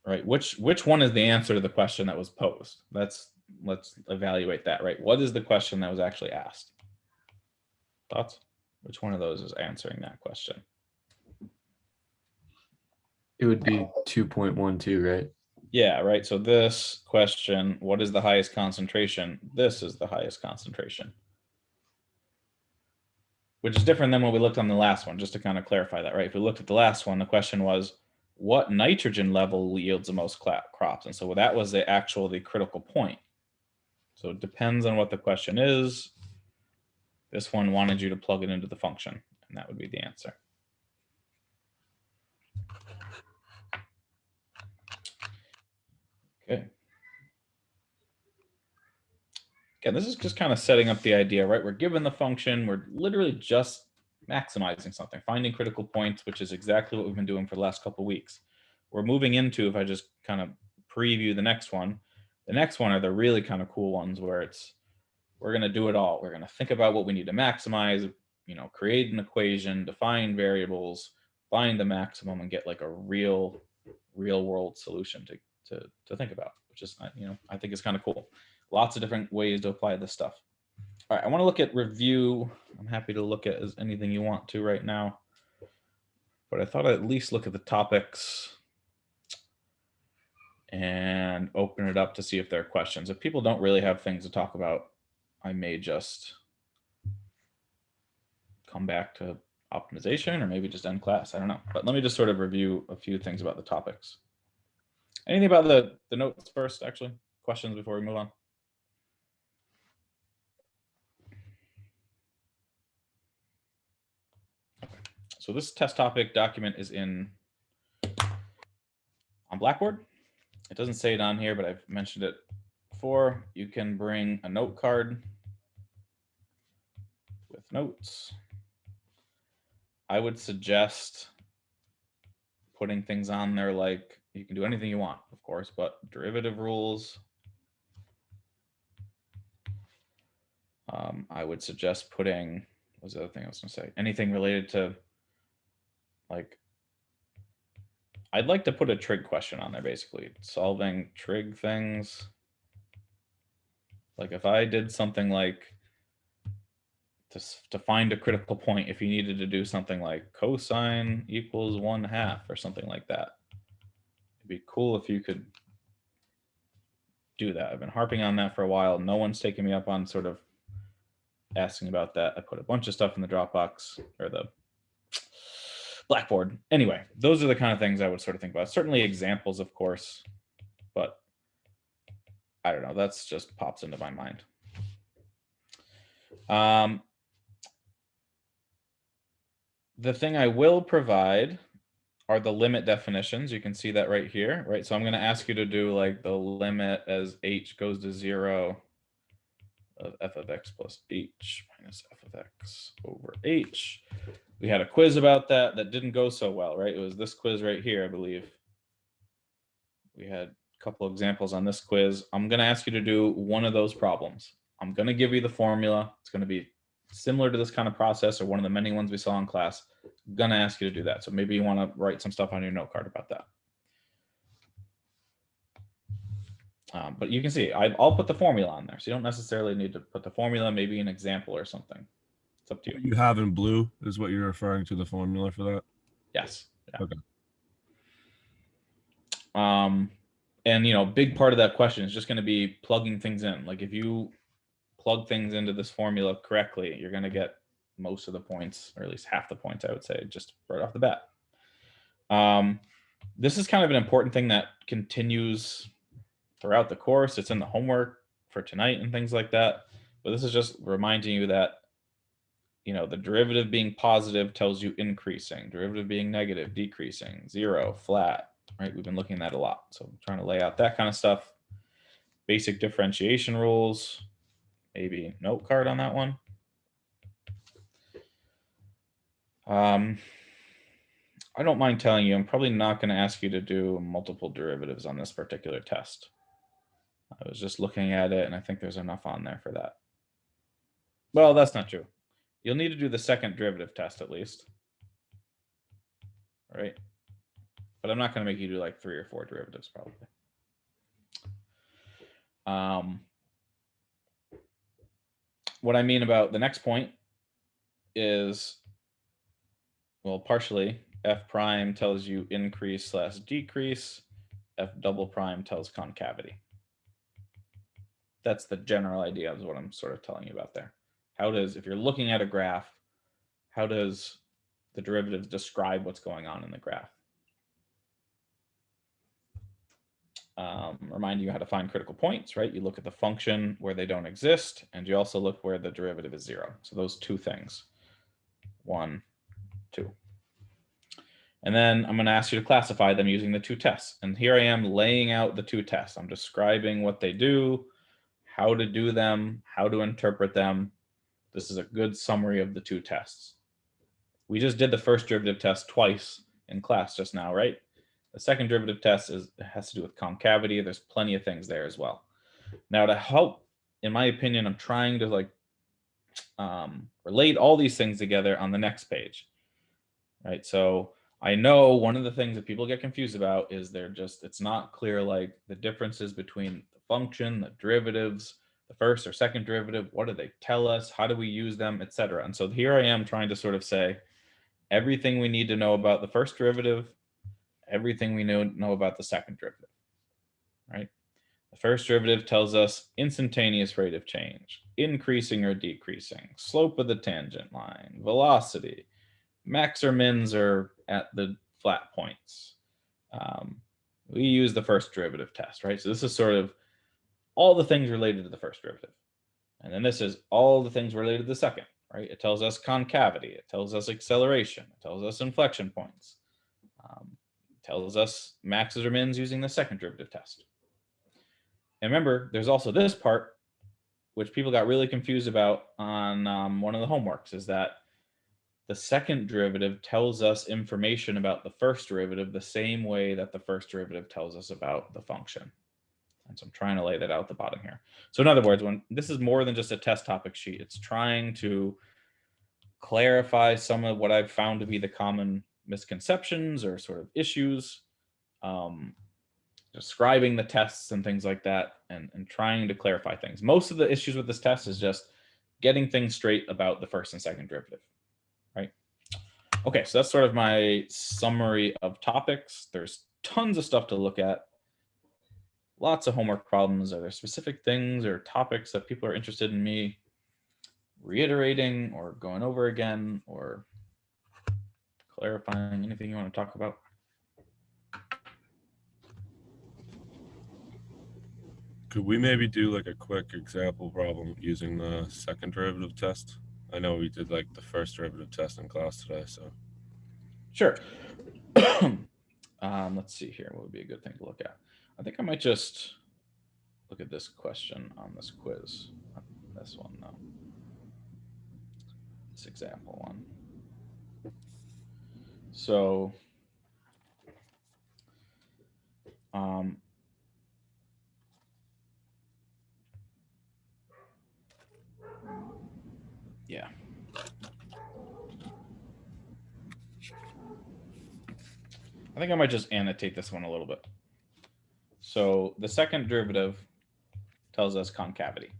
Right, which one is the answer to the question that was posed? Let's evaluate that, right? What is the question that was actually asked? Thoughts? Which one of those is answering that question? It would be 2.12, right? Yeah, right. So this question, what is the highest concentration? This is the highest concentration. Which is different than what we looked on the last one, just to kind of clarify that, right? If we looked at the last one, the question was, what nitrogen level yields the most crops? And so that was the critical point. So it depends on what the question is. This one wanted you to plug it into the function, and that would be the answer. Okay. Again, this is just kind of setting up the idea, right? We're given the function, we're literally just maximizing something, finding critical points, which is exactly what we've been doing for the last couple of weeks. We're moving into, if I just kind of preview the next one are the really kind of cool ones where we're going to do it all. We're going to think about what we need to maximize, create an equation, define variables, find the maximum, and get like a real world solution to think about, which is, I think is kind of cool. Lots of different ways to apply this stuff. All right, I want to look at review. I'm happy to look at anything you want to right now, but I thought I'd at least look at the topics and open it up to see if there are questions. If people don't really have things to talk about, I may just come back to optimization or maybe just end class. I don't know. But let me just sort of review a few things about the topics. Anything about the notes first, actually? Questions before we move on? Okay. So this test topic document is on Blackboard. It doesn't say it on here, but I've mentioned it before. You can bring a note card with notes. I would suggest putting things on there like, you can do anything you want, of course, but derivative rules. I would suggest putting, what was the other thing I was going to say? Anything related to, like, I'd like to put a trig question on there, basically. Solving trig things. Like if I did something like, to find a critical point, if you needed to do something like cosine equals 1/2 or something like that, it'd be cool if you could do that. I've been harping on that for a while. No one's taken me up on sort of asking about that. I put a bunch of stuff in the Dropbox or the Blackboard. Anyway, those are the kind of things I would sort of think about. Certainly examples, of course, but I don't know. That's just pops into my mind. The thing I will provide are the limit definitions. You can see that right here, right? So I'm going to ask you to do like the limit as h goes to 0 of f of x plus h minus f of x over h. We had a quiz about that didn't go so well, right? It was this quiz right here, I believe. We had a couple of examples on this quiz. I'm going to ask you to do one of those problems. I'm going to give you the formula. It's going to be similar to this kind of process or one of the many ones we saw in class. I'm going to ask you to do that. So maybe you want to write some stuff on your note card about that. But you can see, I'll put the formula on there. So you don't necessarily need to put the formula, maybe an example or something. It's up to you. What you have in blue is what you're referring to, the formula for that? Yes. Yeah. Okay. And, big part of that question is just going to be plugging things in. Like if you plug things into this formula correctly, you're going to get most of the points, or at least half the points, I would say, just right off the bat. This is kind of an important thing that continues throughout the course. It's in the homework for tonight and things like that. But this is just reminding you that, the derivative being positive tells you increasing, derivative being negative, decreasing, 0, flat, right? We've been looking at that a lot. So I'm trying to lay out that kind of stuff. Basic differentiation rules, maybe note card on that one. I don't mind telling you, I'm probably not going to ask you to do multiple derivatives on this particular test. I was just looking at it and I think there's enough on there for that. Well, that's not true. You'll need to do the second derivative test at least. All right. But I'm not going to make you do like 3 or 4 derivatives probably. What I mean about the next point is, well, partially F prime tells you increase slash decrease. F double prime tells concavity. That's the general idea of what I'm sort of telling you about there. How does, if you're looking at a graph, how does the derivative describe what's going on in the graph? Reminding you how to find critical points, right? You look at the function where they don't exist, and you also look where the derivative is 0. So those two things, 1, 2. And then I'm going to ask you to classify them using the two tests. And here I am laying out the two tests. I'm describing what they do, how to do them, how to interpret them. This is a good summary of the two tests. We just did the first derivative test twice in class just now, right? The second derivative test has to do with concavity. There's plenty of things there as well. Now, to help, in my opinion, I'm trying to like relate all these things together on the next page, right? So I know one of the things that people get confused about is it's not clear, like the differences between the function, the derivatives, the first or second derivative, what do they tell us? How do we use them, etc. And so here I am trying to sort of say everything we need to know about the first derivative, everything we know about the second derivative, right? The first derivative tells us instantaneous rate of change, increasing or decreasing, slope of the tangent line, velocity, max or mins are at the flat points. We use the first derivative test, right? So this is sort of all the things related to the first derivative. And then this is all the things related to the second, right? It tells us concavity. It tells us acceleration. It tells us inflection points. It tells us maxes or mins using the second derivative test. And remember, there's also this part, which people got really confused about on one of the homeworks, is that the second derivative tells us information about the first derivative the same way that the first derivative tells us about the function. And so I'm trying to lay that out at the bottom here. So in other words, when this is more than just a test topic sheet, it's trying to clarify some of what I've found to be the common misconceptions or sort of issues, describing the tests and things like that, and trying to clarify things. Most of the issues with this test is just getting things straight about the first and second derivative, right? Okay, so that's sort of my summary of topics. There's tons of stuff to look at. Lots of homework problems. Are there specific things or topics that people are interested in me reiterating or going over again or clarifying? Anything you want to talk about? Could we maybe do like a quick example problem using the second derivative test? I know we did like the first derivative test in class today, so. Sure. Let's see here. What would be a good thing to look at? I think I might just look at this question on this quiz. Not this one, though. This example one. So, yeah. I think I might just annotate this one a little bit. So the second derivative tells us concavity.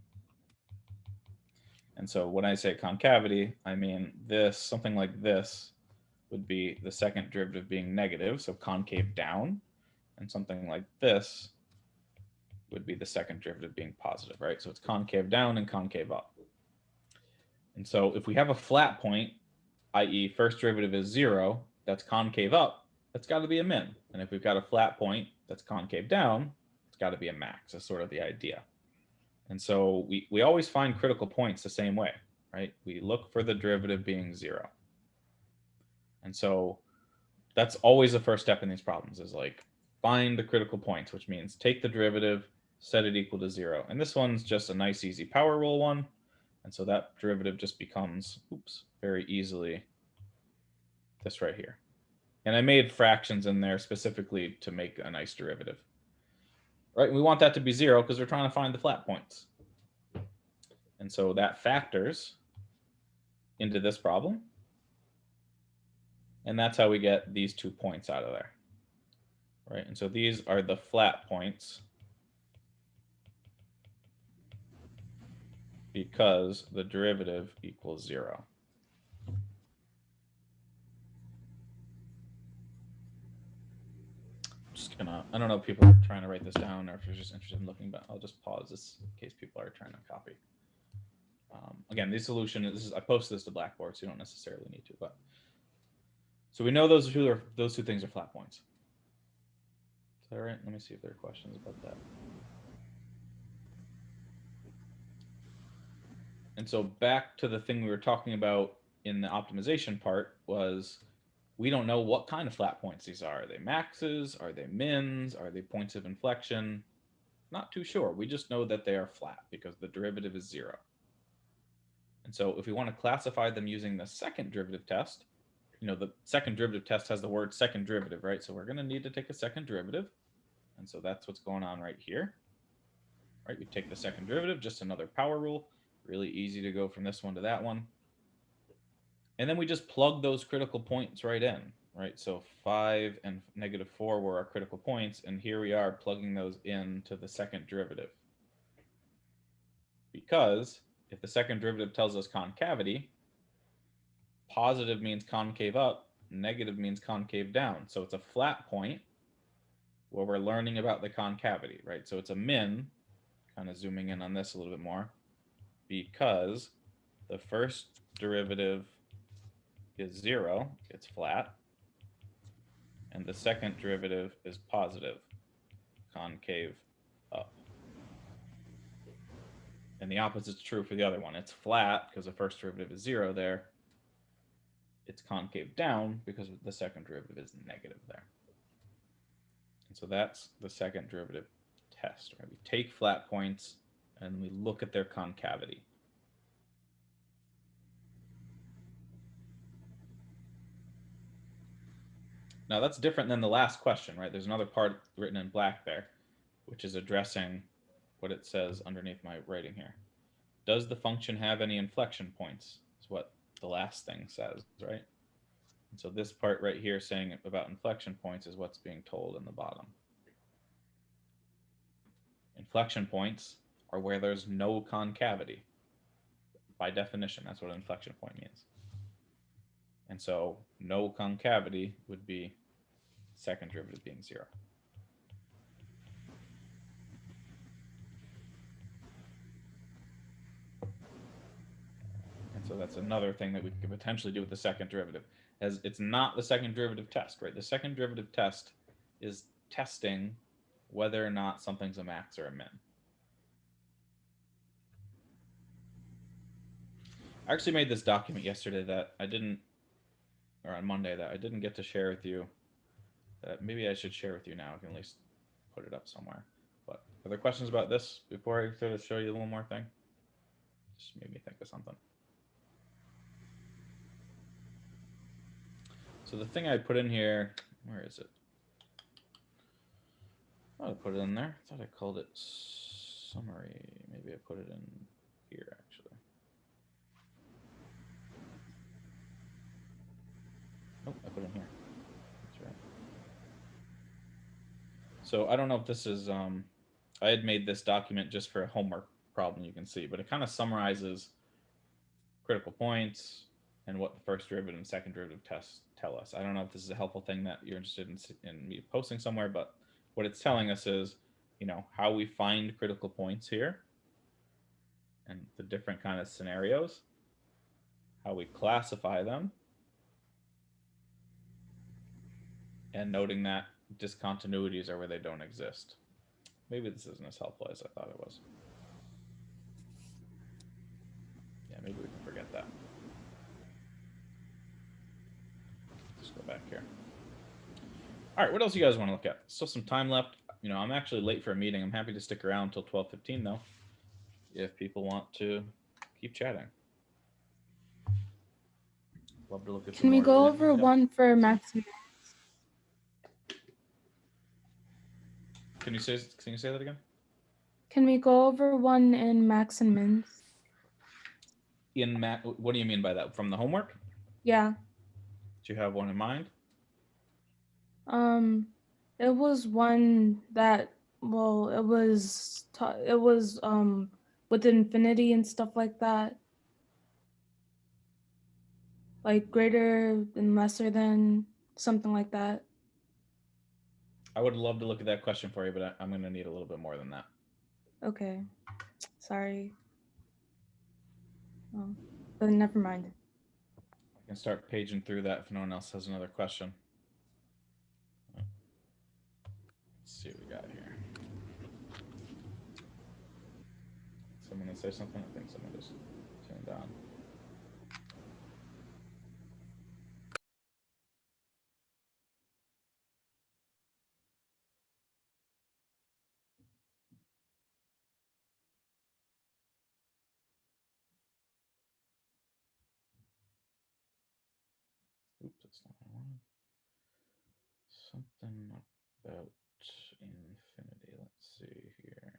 And so when I say concavity, I mean this, something like this would be the second derivative being negative, so concave down. And something like this would be the second derivative being positive, right? So it's concave down and concave up. And so if we have a flat point, i.e. first derivative is 0, that's concave up, that's got to be a min. And if we've got a flat point that's concave down, it's got to be a max. That's sort of the idea. And so we always find critical points the same way, right? We look for the derivative being 0. And so that's always the first step in these problems, is like find the critical points, which means take the derivative, set it equal to 0. And this one's just a nice, easy power rule one. And so that derivative just becomes, very easily this right here. And I made fractions in there specifically to make a nice derivative. Right? We want that to be 0 because we're trying to find the flat points. And so that factors into this problem. And that's how we get these 2 points out of there. Right? And so these are the flat points because the derivative equals 0. just gonna, I don't know if people are trying to write this down or if you're just interested in looking, but I'll just pause this in case people are trying to copy. Again, the solution is, I posted this to Blackboard, so you don't necessarily need to, but. So we know those two things are flat points. Is that right? Let me see if there are questions about that. And so back to the thing we were talking about in the optimization part was, we don't know what kind of flat points these are. Are they maxes? Are they mins? Are they points of inflection? Not too sure. We just know that they are flat because the derivative is 0. And so if we want to classify them using the second derivative test, the second derivative test has the word second derivative, right? So we're going to need to take a second derivative. And so that's what's going on right here. Right? We take the second derivative, just another power rule. Really easy to go from this one to that one. And then we just plug those critical points right in, right? So 5 and -4 were our critical points. And here we are plugging those into the second derivative. Because if the second derivative tells us concavity, positive means concave up, negative means concave down. So it's a flat point where we're learning about the concavity, right? So it's a min, kind of zooming in on this a little bit more, because the first derivative is 0, it's flat, and the second derivative is positive, concave up. And the opposite's true for the other one. It's flat because the first derivative is 0 there. It's concave down because the second derivative is negative there. And so that's the second derivative test, right? We take flat points and we look at their concavity. Now that's different than the last question, right? There's another part written in black there, which is addressing what it says underneath my writing here. Does the function have any inflection points? Is what the last thing says, right? And so this part right here saying about inflection points is what's being told in the bottom. Inflection points are where there's no concavity. By definition, that's what an inflection point means. And so no concavity would be second derivative being 0. And so that's another thing that we could potentially do with the second derivative, as it's not the second derivative test, right? The second derivative test is testing whether or not something's a max or a min. I actually made this document yesterday that I didn't, or on Monday, that I didn't get to share with you. That maybe I should share with you now. I can at least put it up somewhere. But are there questions about this before I sort of show you a little more thing? Just made me think of something. So the thing I put in here, where is it? I thought I put it in there. I thought I called it summary. Maybe I put it in here, actually. Nope, I put it in here. That's right. So I don't know if this is, I had made this document just for a homework problem, you can see, but it kind of summarizes critical points and what the first derivative and second derivative tests tell us. I don't know if this is a helpful thing that you're interested in me posting somewhere, but what it's telling us is, how we find critical points here and the different kind of scenarios, how we classify them, and noting that discontinuities are where they don't exist. Maybe this isn't as helpful as I thought it was. Yeah, maybe we can forget that. Let's go back here. All right, what else you guys want to look at? Still some time left. I'm actually late for a meeting. I'm happy to stick around until 12:15 though, if people want to keep chatting. Love to look at. Can we go over one for max and min? Can you say that again? Can we go over one in max and mins? What do you mean by that? From the homework? Yeah. Do you have one in mind? It was one that, well, it was with infinity and stuff like that. Like greater than, lesser than, something like that. I would love to look at that question for you, but I'm going to need a little bit more than that. Okay. Sorry. Oh, but never mind. I can start paging through that if no one else has another question. Let's see what we got here. Someone to say something? I think someone just turned on. Oops, that's not what I wanted. Something about infinity. Let's see here.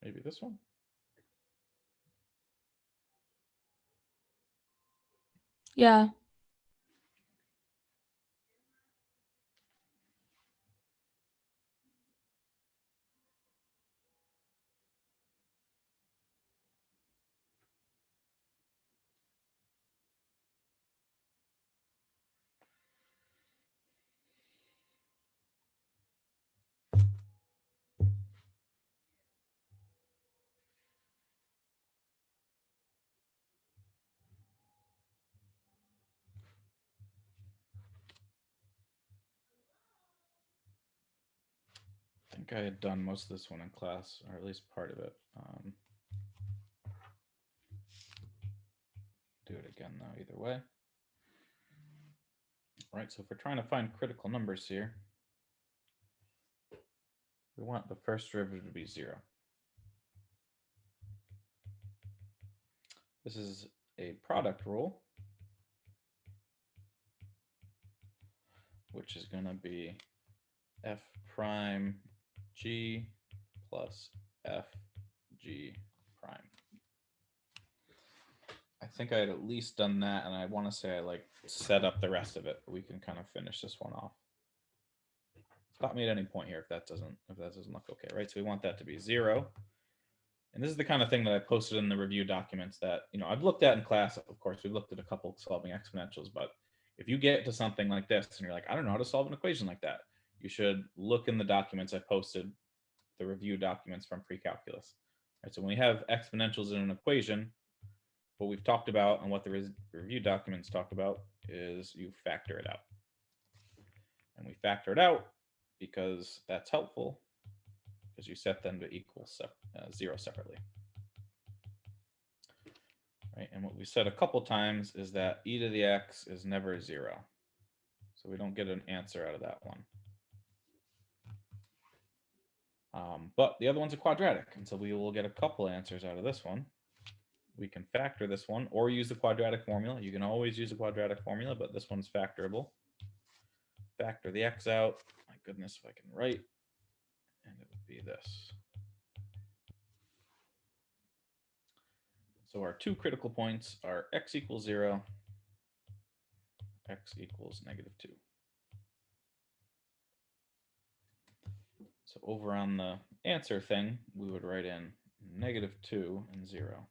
Maybe this one? Yeah. I think I had done most of this one in class, or at least part of it. Do it again though, either way. All right, so if we're trying to find critical numbers here, we want the first derivative to be 0. This is a product rule, which is going to be f prime g plus f g prime. I think I had at least done that, and I want to say I like set up the rest of it. We can kind of finish this one off. Stop me at any point here if that doesn't look okay, right? So we want that to be 0. And this is the kind of thing that I posted in the review documents that, I've looked at in class. Of course, we've looked at a couple solving exponentials, but if you get to something like this and you're like, I don't know how to solve an equation like that, you should look in the documents I posted, the review documents from pre-calculus. Right, so when we have exponentials in an equation, what we've talked about and what the review documents talk about is you factor it out. And we factor it out because that's helpful, because you set them to equal 0 separately. Right, and what we said a couple times is that e to the x is never 0. So we don't get an answer out of that one. But the other one's a quadratic, and so we will get a couple answers out of this one. We can factor this one or use the quadratic formula. You can always use a quadratic formula, but this one's factorable. Factor the x out. My goodness, if I can write. And it would be this. So our two critical points are x equals 0, x equals -2. So over on the answer thing, we would write in -2 and 0.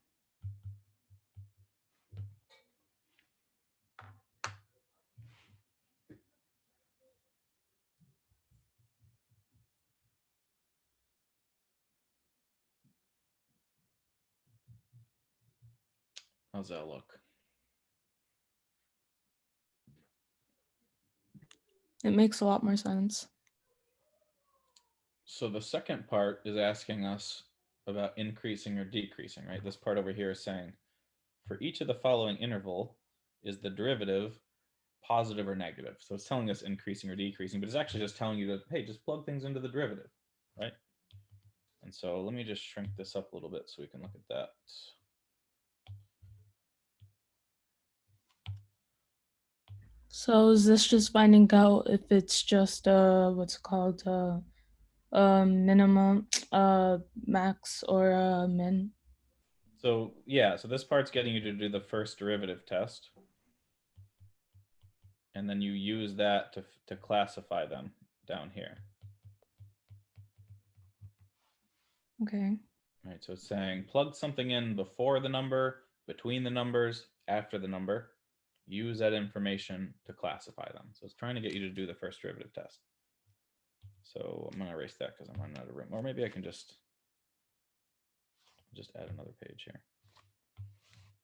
How's that look? It makes a lot more sense. So the second part is asking us about increasing or decreasing, right? This part over here is saying, for each of the following interval, is the derivative positive or negative? So it's telling us increasing or decreasing, but it's actually just telling you to, hey, just plug things into the derivative, right? And so let me just shrink this up a little bit so we can look at that. So is this just finding out if it's just what's it called minimum, max, or min? So yeah, so this part's getting you to do the first derivative test. And then you use that to classify them down here. Okay. Right, so it's saying plug something in before the number, between the numbers, after the number. Use that information to classify them. So it's trying to get you to do the first derivative test. So I'm going to erase that because I'm running out of room. Or maybe I can just add another page here.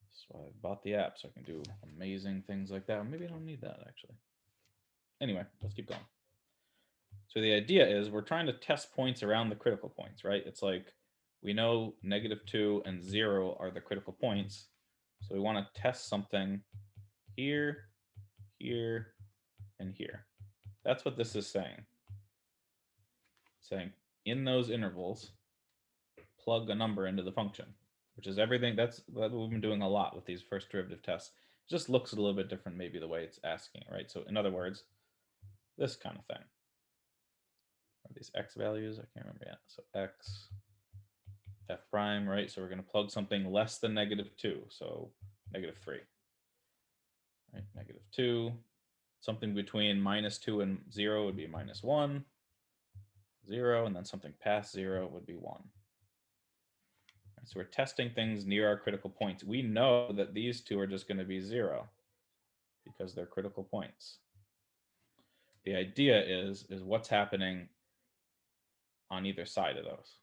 That's why I bought the app, so I can do amazing things like that. Maybe I don't need that, actually. Anyway, let's keep going. So the idea is we're trying to test points around the critical points, right? It's like we know -2 and 0 are the critical points. So we want to test something here, here, and here. That's what this is saying. It's saying in those intervals, plug a number into the function, which is everything. That's what we've been doing a lot with these first derivative tests. It just looks a little bit different, maybe the way it's asking, right? So in other words, this kind of thing. Are these x values? I can't remember yet. So x, f prime, right? So we're going to plug something less than -2. So -3, right? -2. Something between -2 and 0 would be -1, 0, and then something past 0 would be 1. Right, so we're testing things near our critical points. We know that these two are just going to be 0 because they're critical points. The idea is what's happening on either side of those.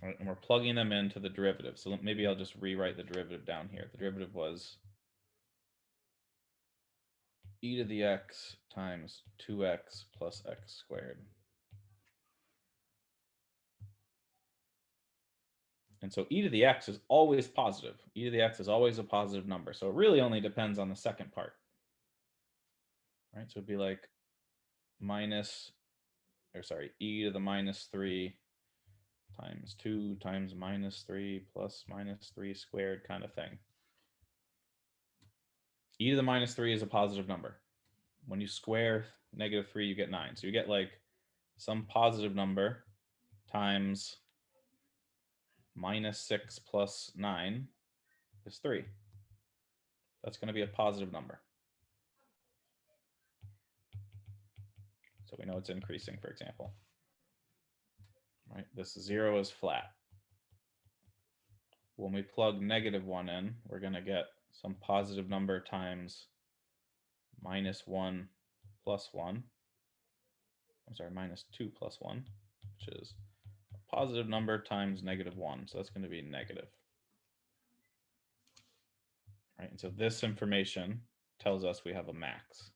All right, and we're plugging them into the derivative. So maybe I'll just rewrite the derivative down here. The derivative was e to the x times 2x plus x squared. And so e to the x is always positive. E to the x is always a positive number. So it really only depends on the second part. Right? So it'd be like e to the -3 times 2 times -3 plus -3 squared kind of thing. E to the -3 is a positive number. When you square -3, you get 9. So you get like some positive number times -6 plus 9 is 3. That's going to be a positive number. So we know it's increasing, for example. Right? This 0 is flat. When we plug -1 in, we're going to get some positive number times -1 plus 1. I'm sorry, -2 plus 1, which is a positive number times -1. So that's going to be negative. Right? And so this information tells us we have a max.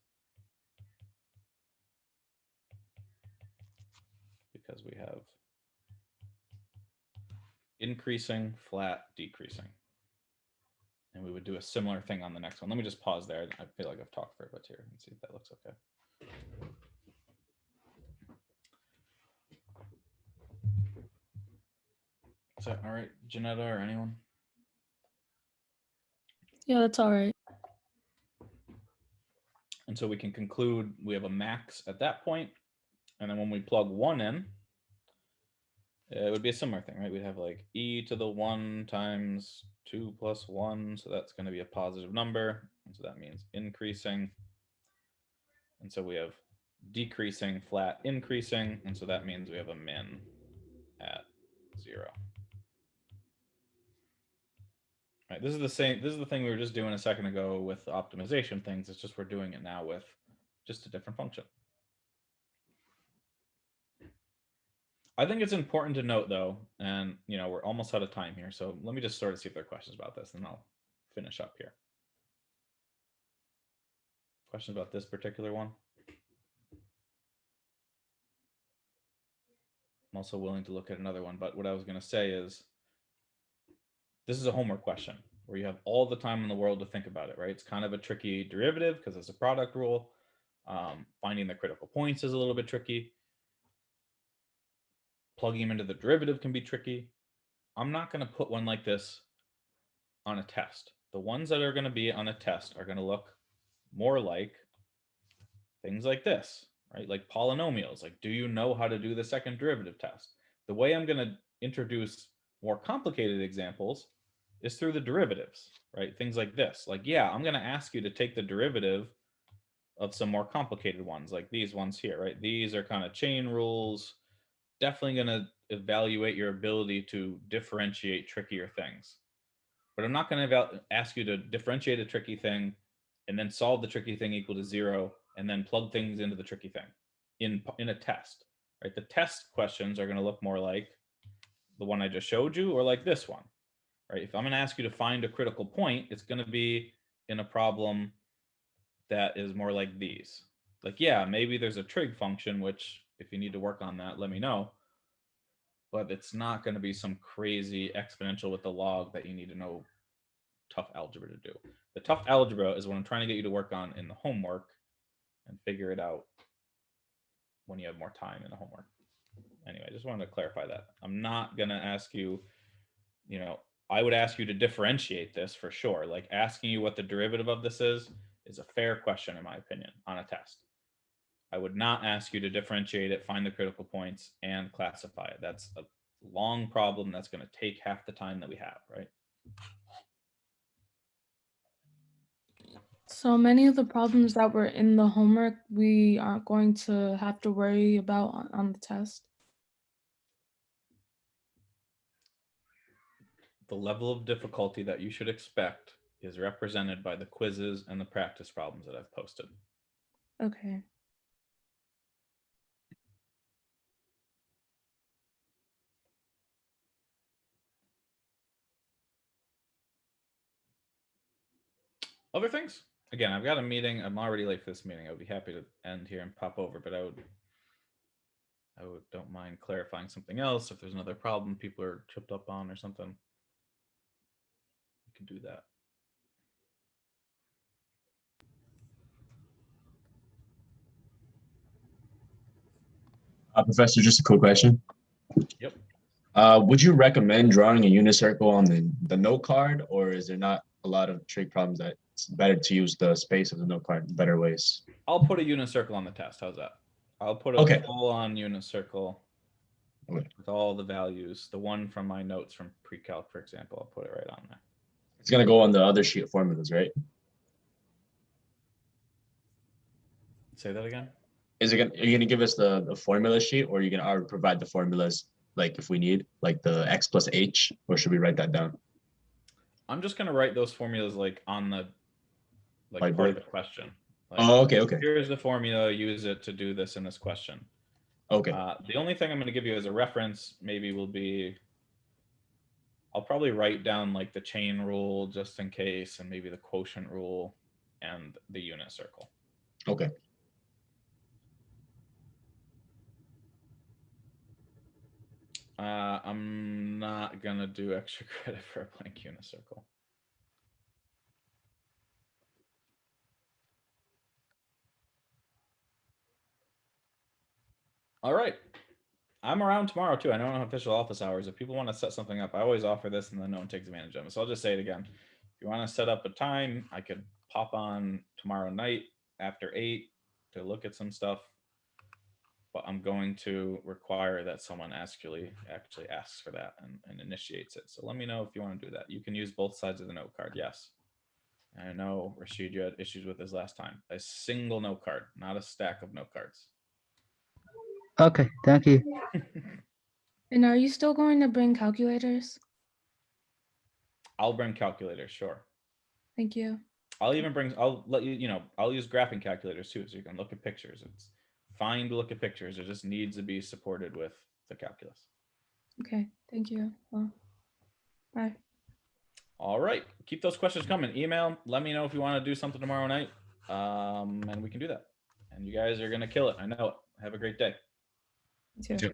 Because we have increasing, flat, decreasing. And we would do a similar thing on the next one. Let me just pause there. I feel like I've talked for a bit here and see if that looks okay. Is that all right, Janetta or anyone? Yeah, that's all right. And so we can conclude we have a max at that point. And then when we plug 1 in, it would be a similar thing, right? We'd have like e to the 1 times 2 plus 1. So that's going to be a positive number. And so that means increasing. And so we have decreasing, flat, increasing. And so that means we have a min at 0. Right, this is the same. This is the thing we were just doing a second ago with optimization things. It's just we're doing it now with just a different function. I think it's important to note, though, and we're almost out of time here. So let me just sort of see if there are questions about this, and I'll finish up here. Questions about this particular one? I'm also willing to look at another one, but what I was going to say is this is a homework question where you have all the time in the world to think about it, right? It's kind of a tricky derivative because it's a product rule. Finding the critical points is a little bit tricky. Plugging them into the derivative can be tricky. I'm not going to put one like this on a test. The ones that are going to be on a test are going to look more like things like this, right? Like polynomials. Like, do you know how to do the second derivative test? The way I'm going to introduce more complicated examples is through the derivatives, right? Things like this. Like, yeah, I'm going to ask you to take the derivative of some more complicated ones, like these ones here, right? These are kind of chain rules. Definitely going to evaluate your ability to differentiate trickier things. But I'm not going to ask you to differentiate a tricky thing and then solve the tricky thing equal to 0 and then plug things into the tricky thing in a test, right? The test questions are going to look more like the one I just showed you or like this one, right? If I'm going to ask you to find a critical point, it's going to be in a problem that is more like these. Like, yeah, maybe there's a trig function, which if you need to work on that, let me know. But it's not going to be some crazy exponential with the log that you need to know tough algebra to do. The tough algebra is what I'm trying to get you to work on in the homework and figure it out when you have more time in the homework. Anyway, I just wanted to clarify that. I'm not going to ask you, I would ask you to differentiate this for sure. Like asking you what the derivative of this is a fair question, in my opinion, on a test. I would not ask you to differentiate it, find the critical points, and classify it. That's a long problem that's going to take half the time that we have, right? So many of the problems that were in the homework, we aren't going to have to worry about on the test. The level of difficulty that you should expect is represented by the quizzes and the practice problems that I've posted. Okay. Other things? Again, I've got a meeting. I'm already late for this meeting. I would be happy to end here and pop over, but I don't mind clarifying something else. If there's another problem people are tripped up on or something, we can do that. Professor, just a quick question. Yep. Would you recommend drawing a unit circle on the note card, or is there not a lot of trig problems that it's better to use the space of the note card in better ways? I'll put a unit circle on the test. How's that? I'll put a Okay. full-on unit circle Okay. with all the values. The one from my notes from pre-calc, for example, I'll put it right on there. It's gonna go on the other sheet of formulas, right? Say that again? Are you gonna give us the formula sheet, or are you gonna already provide the formulas like if we need, like the x plus h, or should we write that down? I'm just gonna write those formulas like on the part Whiteboard? of the question. Like, Oh, okay, okay, here's the formula, use it to do this in this question. okay. The only thing I'm going to give you as a reference maybe will be, I'll probably write down like the chain rule just in case, and maybe the quotient rule and the unit circle. Okay. I'm not going to do extra credit for a blank unit circle. All right. I'm around tomorrow too. I don't have official office hours. If people want to set something up, I always offer this and then no one takes advantage of it. So I'll just say it again. If you want to set up a time, I could pop on tomorrow night after 8 to look at some stuff. But I'm going to require that someone actually asks for that and initiates it. So let me know if you want to do that. You can use both sides of the note card. Yes. I know, Rashid, you had issues with this last time. A single note card, not a stack of note cards. Okay, thank you. And are you still going to bring calculators? I'll bring calculators, sure. Thank you. I'll let you, I'll use graphing calculators too, so you can look at pictures. It's fine to look at pictures. It just needs to be supported with the calculus. Okay, thank you. Well, bye. All right, keep those questions coming. Email, let me know if you want to do something tomorrow night, and we can do that. And you guys are going to kill it. I know it. Have a great day. You too.